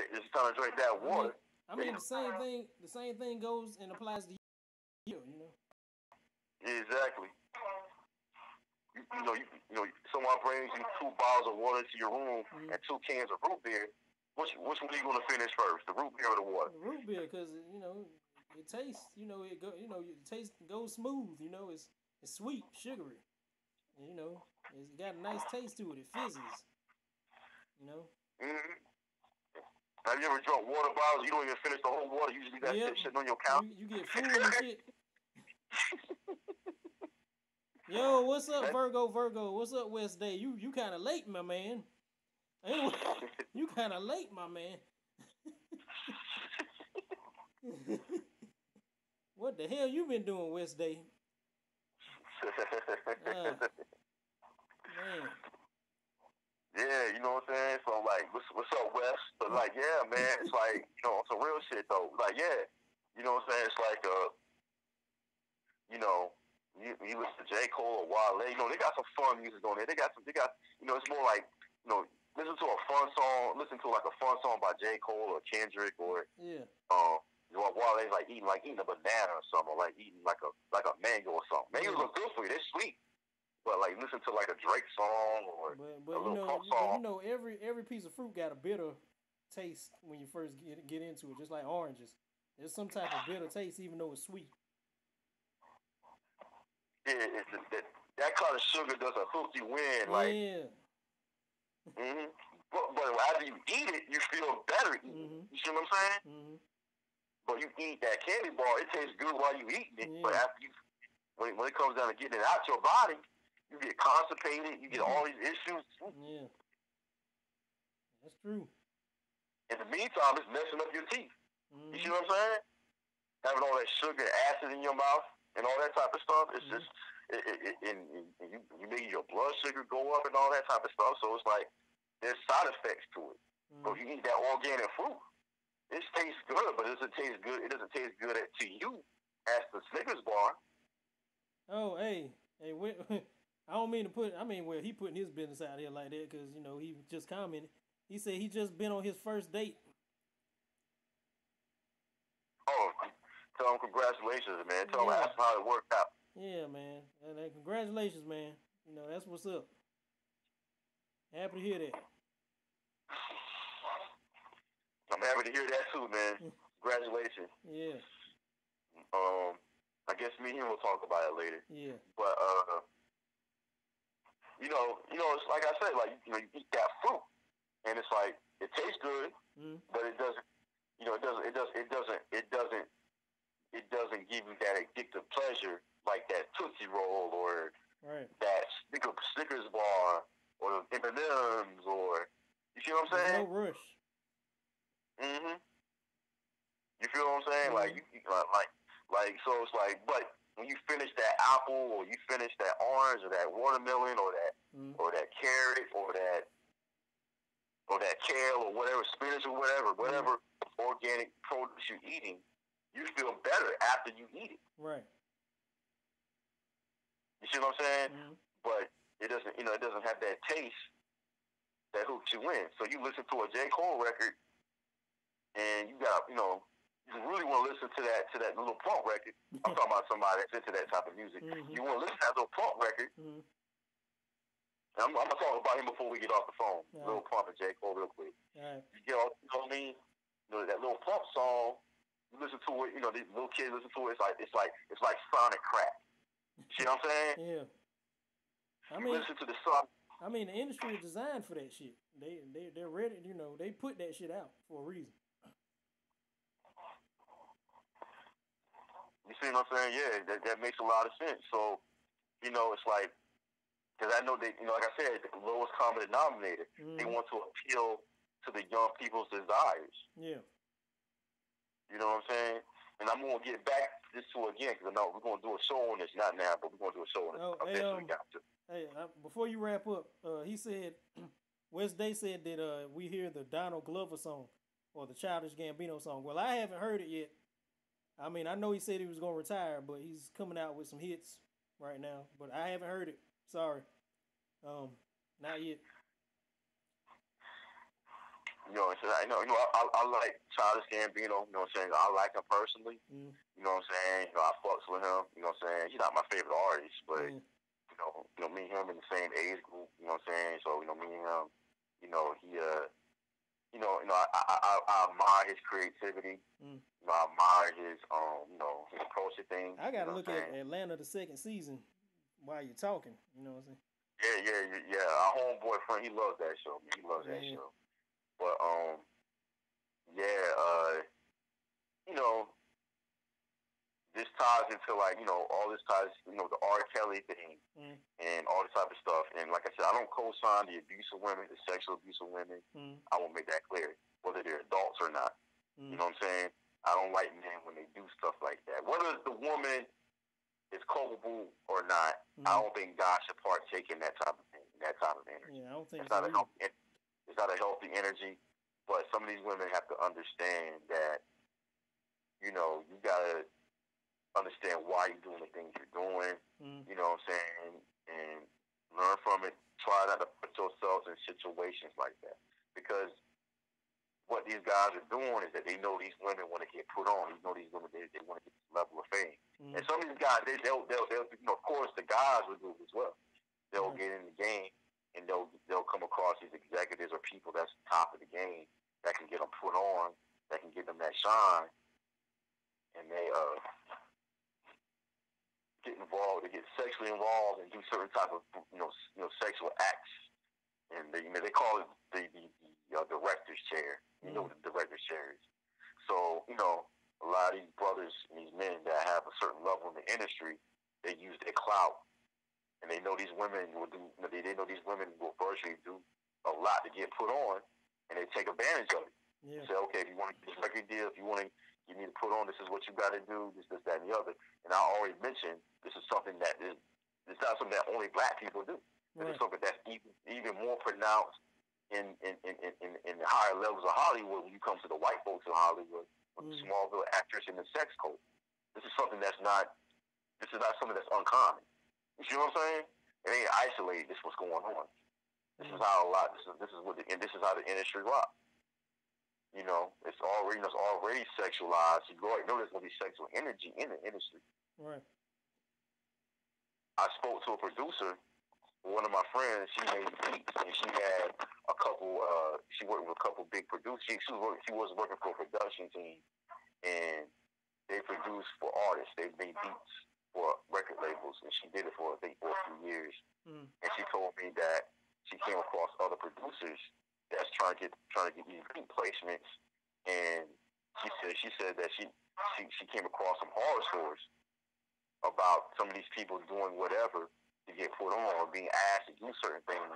that water. I mean, the same thing goes and applies to you. You know. Exactly. You know, someone brings you 2 bottles of water to your room and 2 cans of root beer. Which one are you gonna finish first, the root beer or the water? The root beer, because you know it tastes. It taste goes smooth. You know, it's sweet, sugary. And, you know, it's got a nice taste to it. It fizzes. You know. Mm-hmm. Have you ever drunk water bottles? You don't even finish the whole water. You just leave that shit sitting on your counter. You get full and shit. Yo, what's up, Virgo? What's up, West Day? You kind of late, my man. Anyway, you kind of late, my man. What the hell you been doing, West Day? Man. Yeah, you know what I'm saying? So, like, what's up, West? But, like, yeah, man, it's like, you know, some real shit, though. Like, yeah, you know what I'm saying? It's like, you know, you listen to J. Cole or Wale, you know, they got some fun music on there. You know, it's more like, you know, listen to like a fun song by J. Cole or Kendrick or, yeah. You know, Wale's like eating a banana or something, or like eating like a mango or something. Mangoes are good for you, they're sweet. But like listen to like a Drake song or a little pop song. You know, every piece of fruit got a bitter taste when you first get into it, just like oranges. There's some type of bitter taste, even though it's sweet. Yeah, that kind of sugar doesn't hook you in, like. Yeah. Mhm. But after you eat it, you feel better eating. You see what I'm saying? But you eat that candy bar, it tastes good while you eating it. But after when it comes down to getting it out your body, you get constipated. You get all these issues. Yeah, that's true. In the meantime, it's messing up your teeth. You see what I'm saying? Having all that sugar, acid in your mouth, and all that type of stuff. It's just you make your blood sugar go up and all that type of stuff. So it's like there's side effects to it. So if you eat that organic fruit, it tastes good, but it doesn't taste good. It doesn't taste good to you as the Snickers bar. Oh, hey, I don't mean to put. I mean, well, he putting his business out here like that because you know he just commented. He said he just been on his first date. Oh, tell him congratulations, man. Tell him that's how it worked out. Yeah, man. And congratulations, man. You know that's what's up. Happy to hear that. I'm happy to hear that too, man. Congratulations. Yeah. I guess me and him will talk about it later. Yeah. But you know, it's like I said, like you eat that fruit, and it's like it tastes good, but it doesn't. You know, it doesn't give you that addictive pleasure like that Tootsie Roll or that Snickers bar or the M&Ms or you see what I'm saying? No rush. You feel what I'm saying? Like so it's like, but when you finish that apple or you finish that orange or that watermelon or that carrot or that kale or whatever, spinach or whatever organic produce you're eating, you feel better after you eat it. Right. You see what I'm saying? But it doesn't have that taste that hooks you in. So you listen to a J. Cole record and you really want to listen to that little punk record. I'm talking about somebody that's into that type of music. You want to listen to that little punk record. And I'm gonna talk about him before we get off the phone. Little Pump and J. Cole real quick. You know what I mean? You know, that little Pump song. You listen to it. You know, these little kids listen to it. It's like sonic crack. You know what I'm saying? Yeah. I mean, listen to the song. I mean, the industry is designed for that shit. They're ready. You know, they put that shit out for a reason. You see what I'm saying? Yeah, that makes a lot of sense. So, you know, it's like, because I know they, you know, like I said, the lowest common denominator. They want to appeal to the young people's desires. Yeah. You know what I'm saying? And I'm going to get back to this again, because I know we're going to do a show on this, not now, but we're going to do a show on this. Before you wrap up, he said, West Day said that we hear the Donald Glover song or the Childish Gambino song. Well, I haven't heard it yet. I mean, I know he said he was going to retire, but he's coming out with some hits right now, but I haven't heard it. Sorry. Not yet. So I like Childish Gambino. You know what I'm saying? I like him personally. Mm. You know what I'm saying? I fucks with him. You know what I'm saying? He's not my favorite artist, but Mm. me and him in the same age group. You know what I'm saying? So me and him. He I admire his creativity. Mm. I admire his approach to things. I You gotta know what look I'm at saying? Atlanta the second season while you're talking. You know what I'm saying? Yeah. Our homeboy friend, he loves that show. Man. He loves that Yeah. show. But yeah, you know, this ties into all this ties, the R. Kelly thing Mm. and all this type of stuff. And like I said, I don't co-sign the abuse of women, the sexual abuse of women. Mm. I will make that clear, whether they're adults or not. Mm. You know what I'm saying? I don't like men when they do stuff like that. Whether the woman is culpable or not, I don't think God should partake in that type of thing, that type of energy. Yeah, I don't think It's not so a healthy. It's not a healthy energy. But some of these women have to understand that you gotta understand why you're doing the things you're doing. Mm. You know what I'm saying, and learn from it. Try not to put yourselves in situations like that because what these guys are doing is that they know these women want to get put on. You know these women they want to get this level of fame. And some of these guys they'll of course the guys will do it as well. They'll get in the game and they'll come across these executives or people that's top of the game that can get them put on, that can give them that shine, and they get involved, they get sexually involved and do certain type of sexual acts, and they call it the director's chair. You know what the director's chair is. So a lot of these brothers and these men that have a certain level in the industry, they use their clout, and they know these women will do. They know these women will virtually do a lot to get put on, and they take advantage of it. Yeah. Say, okay, if you want to get this record deal, if you want to, you need to put on. This is what you got to do. This, that, and the other. And I already mentioned this is something that is. It's not something that only black people do. Right. It's something that's even more pronounced in the higher levels of Hollywood when you come to the white folks in Hollywood, with the Smallville actress and the sex code. This is something that's not. This is not something that's uncommon. You see what I'm saying? It ain't isolated. This is what's going on. This is how a lot. This is what this is how the industry rocks. It's already sexualized. You already know there's gonna be sexual energy in the industry. Right. I spoke to a producer, one of my friends. She made beats, and she had a couple. She worked with a couple big producers. She was working for a production team, and they produced for artists. They made beats for record labels, and she did it for I think for a few years. And she told me that she came across other producers that's trying to get these beat placements, and she said that she came across some horror stories about some of these people doing whatever to get put on or being asked to do certain things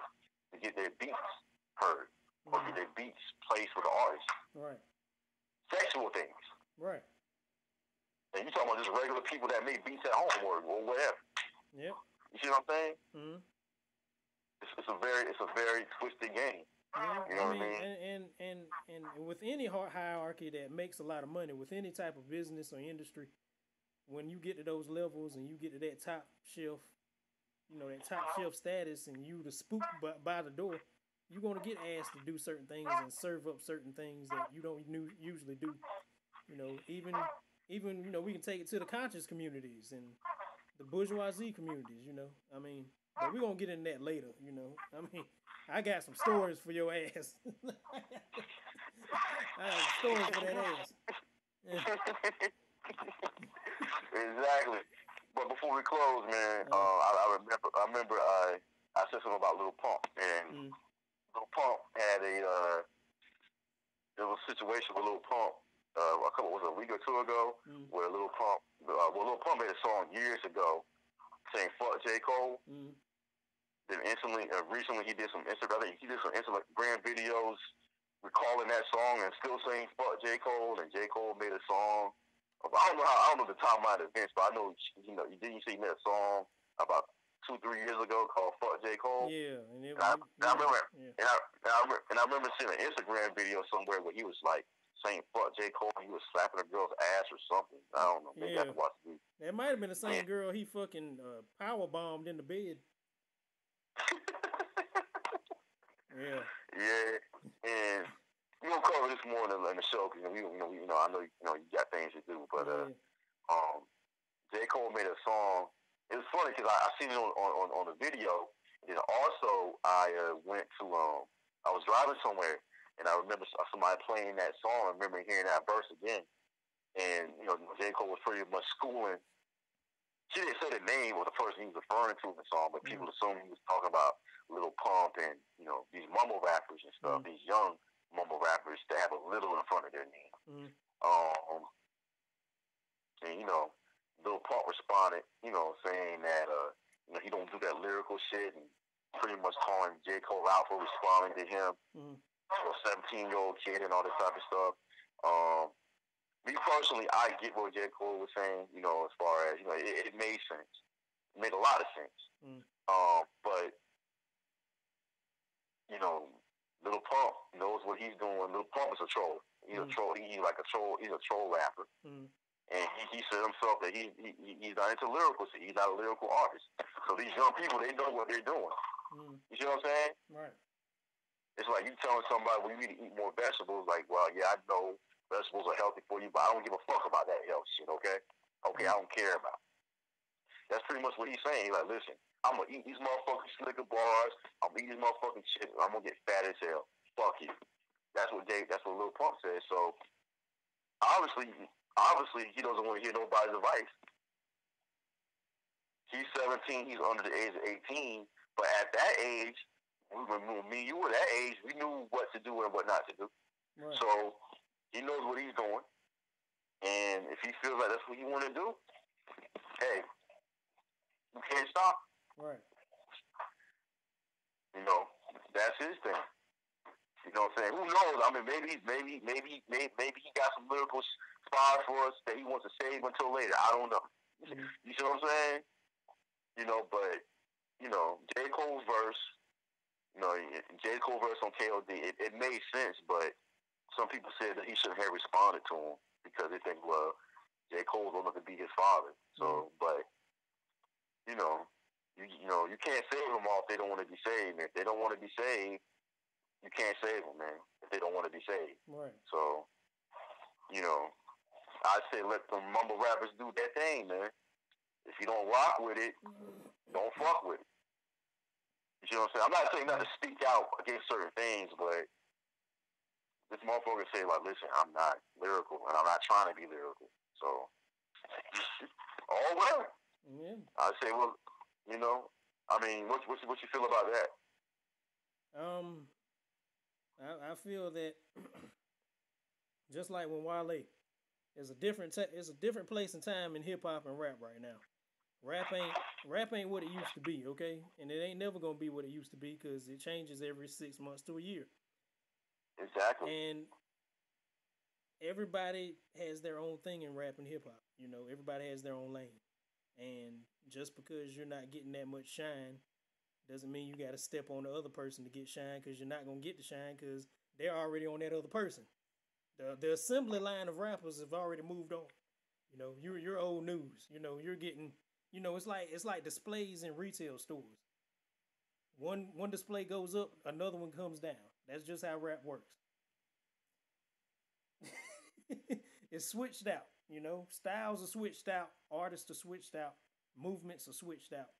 to get their beats heard or get their beats placed with the artist. Right. Sexual things. Right. And you talking about just regular people that make beats at home or whatever. Yep. You see what I'm saying? Mm-hmm. It's a very twisted game. Yeah, you know what I mean? And with any hierarchy that makes a lot of money, with any type of business or industry, when you get to those levels and you get to that top shelf, that top shelf status, and you the spook by the door, you're gonna get asked to do certain things and serve up certain things that you don't usually do. Even we can take it to the conscious communities and the bourgeoisie communities. I mean, but we're gonna get into that later. I mean, I got some stories for your ass. I have some stories for that ass. Exactly. But before we close, man, I remember I said something about Lil Pump, and Lil Pump had there was a situation with Lil Pump a week or two ago, where Lil Pump made a song years ago saying "fuck J. Cole." Then recently he did some Instagram videos recalling that song and still saying "fuck J. Cole." And J. Cole made a song. I don't know the timeline of events, but I know he made a song about 2-3 years ago called "Fuck J. Cole." Yeah, I remember seeing an Instagram video somewhere where he was like saying "fuck J. Cole" and he was slapping a girl's ass or something. I don't know. Maybe I have to watch the video. That might have been the same girl he fucking power bombed in the bed. Yeah. Yeah, and we gonna cover this more in the show because I know you got things to do, but Yeah. um, J. Cole made a song. It was funny because I seen it on the video. And also, I went to I was driving somewhere, and I remember somebody playing that song. I remember hearing that verse again, and J. Cole was pretty much schooling. She didn't say the name or the person he was referring to in the song, but people assumed he was talking about Lil Pump and these mumble rappers and stuff. These young mumble rappers that have a little in front of their name. Um, and Lil Pump responded, saying that he don't do that lyrical shit and pretty much calling J. Cole out for responding to him, a 17-year-old kid and all this type of stuff. Me personally, I get what J. Cole was saying, as far as, it made sense. It made a lot of sense. But, Lil Pump knows what he's doing. Lil Pump is a troll. He's a troll. He's like a troll. He's a troll rapper. And he said himself that he's not into lyrical. He's not a lyrical artist. So these young people, they know what they're doing. You see what I'm saying? Right. It's like you telling somebody, well, you need to eat more vegetables. Like, well, yeah, I know vegetables are healthy for you, but I don't give a fuck about that health shit, okay? Okay, I don't care about it. That's pretty much what he's saying. He's like, listen, I'm going to eat these motherfucking Snicker bars. I'm going to eat these motherfucking chips. I'm going to get fat as hell. Fuck you. That's what Lil Pump said. So, obviously, he doesn't want to hear nobody's advice. He's 17. He's under the age of 18. But at that age, when me and you were that age, we knew what to do and what not to do. Right. So, he knows what he's doing. And if he feels like that's what you want to do, hey, you can't stop. Right. That's his thing. You know what I'm saying? Who knows? I mean, maybe he got some lyrical fire for us that he wants to save until later. I don't know. You see what I'm saying? But J. Cole's verse, J. Cole verse on KOD, it made sense, but some people said that he shouldn't have responded to him because they think, well, J. Cole's going to be his father. So, but you can't save them all if they don't want to be saved. If they don't want to be saved, you can't save them, man. If they don't want to be saved. Right. So, I say let the mumble rappers do their thing, man. If you don't rock with it, don't fuck with it. You see what I'm saying? I'm not saying not to speak out against certain things, but this motherfucker say, like, listen, I'm not lyrical, and I'm not trying to be lyrical. So, oh well. Yeah. I say, well, I mean, what you feel about that? I feel that just like when Wale, it's a different place and time in hip hop and rap right now. Rap ain't what it used to be, okay? And it ain't never gonna be what it used to be because it changes every 6 months to a year. Exactly. And everybody has their own thing in rap and hip hop. Everybody has their own lane. And just because you're not getting that much shine doesn't mean you got to step on the other person to get shine, because you're not going to get the shine because they're already on that other person. The assembly line of rappers have already moved on. You're old news. You're getting, it's like displays in retail stores. One display goes up, another one comes down. That's just how rap works. It's switched out. Styles are switched out, artists are switched out, movements are switched out.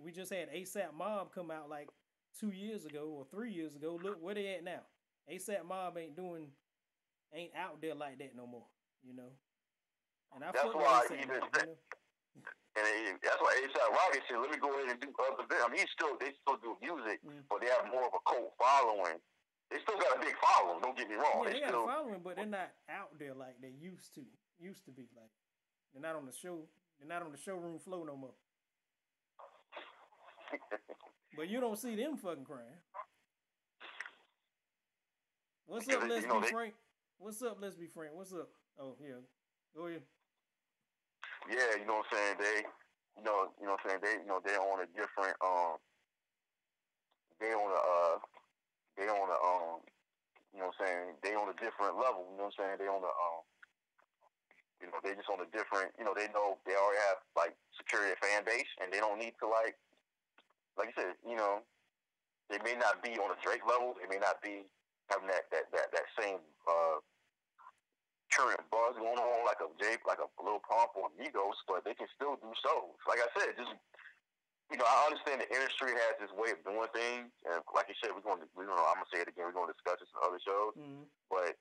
We just had ASAP Mob come out like 2 years ago or 3 years ago. Look where they at now. ASAP Mob ain't out there like that no more. And I fuck with ASAP Mob. And that's why ASAP Rocky said, "Let me go ahead and do other things." I mean, they still do music, but they have more of a cult following. They still got a big following. Don't get me wrong. Yeah, they got a following, but they're not out there like they used to. Used to be like they're not on the show. They're not on the showroom floor no more. But you don't see them fucking crying. What's up? Let's be frank. What's up? Let's be frank. What's up? Oh yeah, go ahead. Yeah, you know what I'm saying. They, what I'm saying. They're on a different they on a they on a you know what I'm saying, they on a different level, you know what I'm saying? They on a they just on a different, they know they already have like security fan base and they don't need to like like you said, they may not be on a Drake level. They may not be having that same current buzz going on like a Jake, like a Lil Pump or Migos, but they can still do shows. Like I said, just I understand the industry has this way of doing things, and like you said, I'm gonna say it again. We're gonna discuss this in other shows, Mm-hmm. but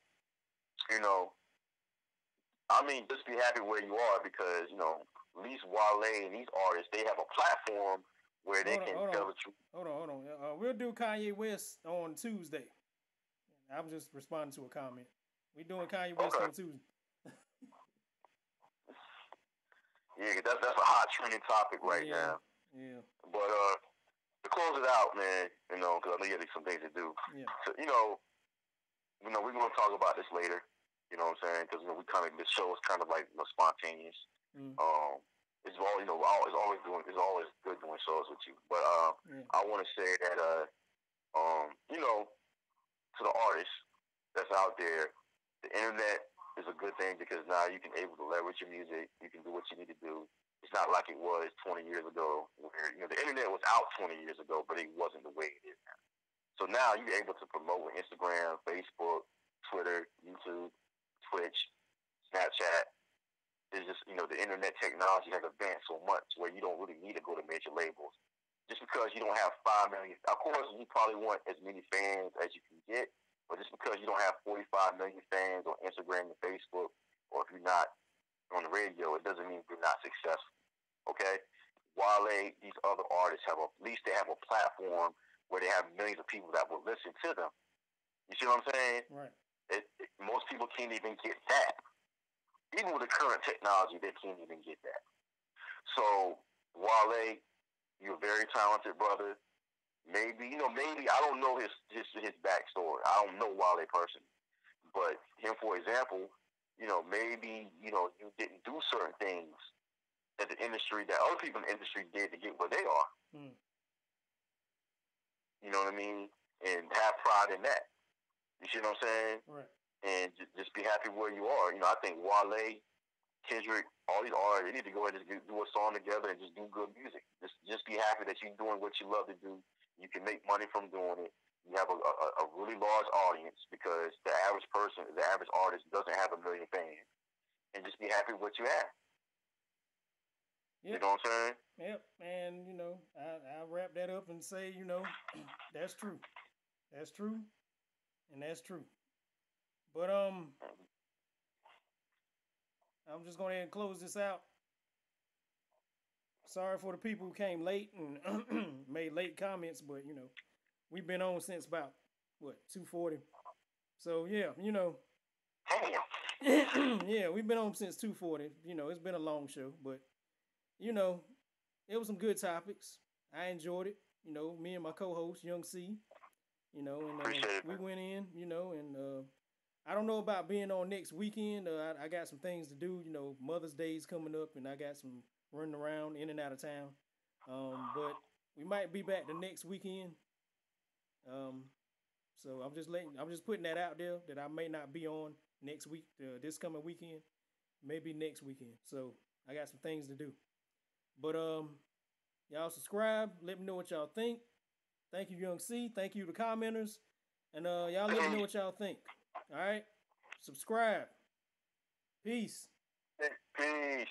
you know, I mean, just be happy where you are because at least Wale and these artists, they have a platform where they can tell the truth. Hold on. We'll do Kanye West on Tuesday. I'm just responding to a comment. We doing Kanye West Okay. on Tuesday. Yeah, that's a hot trending topic right now. Yeah. But to close it out, man, because I know you have some things to do. Yeah. So, we're gonna talk about this later. You know what I'm saying? Because this show is kind of like spontaneous. Mm. It's always it's always good doing shows with you. But I want to say that to the artists that's out there, the internet is a good thing because now you can able to leverage your music. You can do what you need to do. It's not like it was 20 years ago, where the internet was out 20 years ago, but it wasn't the way it is now. So now you're able to promote with Instagram, Facebook, Twitter, YouTube, Twitch, Snapchat. It's just the internet technology has advanced so much where you don't really need to go to major labels. Just because you don't have 5 million, of course you probably want as many fans as you can get, but just because you don't have 45 million fans on Instagram and Facebook, or if you're not on the radio, it doesn't mean you're not successful. Okay, Wale, these other artists at least they have a platform where they have millions of people that will listen to them. You see what I'm saying? Right. Most people can't even get that. Even with the current technology, they can't even get that. So, Wale, you're a very talented brother. Maybe I don't know his backstory. I don't know Wale personally, but him, for example, maybe you didn't do certain things that other people in the industry did to get where they are. Mm. You know what I mean? And have pride in that. You see what I'm saying? Right. And just be happy where you are. I think Wale, Kendrick, all these artists, they need to go ahead and just do a song together and just do good music. Just be happy that you're doing what you love to do. You can make money from doing it. You have a really large audience because the average person, the average artist doesn't have a million fans. And just be happy with what you have. Yep. You know what I'm saying? Yep. And, I wrap that up and say, that's true. That's true. And that's true. But I'm just going to close this out. Sorry for the people who came late and made late comments, but we've been on since about 2:40. So yeah, yeah, we've been on since 2:40. It's been a long show, but it was some good topics. I enjoyed it. Me and my co-host Young C. And we went in. And I don't know about being on next weekend. I got some things to do. Mother's Day's coming up, and I got some running around in and out of town. But we might be back the next weekend. So I'm just putting that out there that I may not be on next week, this coming weekend, maybe next weekend. So I got some things to do. But y'all subscribe. Let me know what y'all think. Thank you, Young C. Thank you to commenters. And y'all let me know what y'all think. All right? Subscribe. Peace. Peace.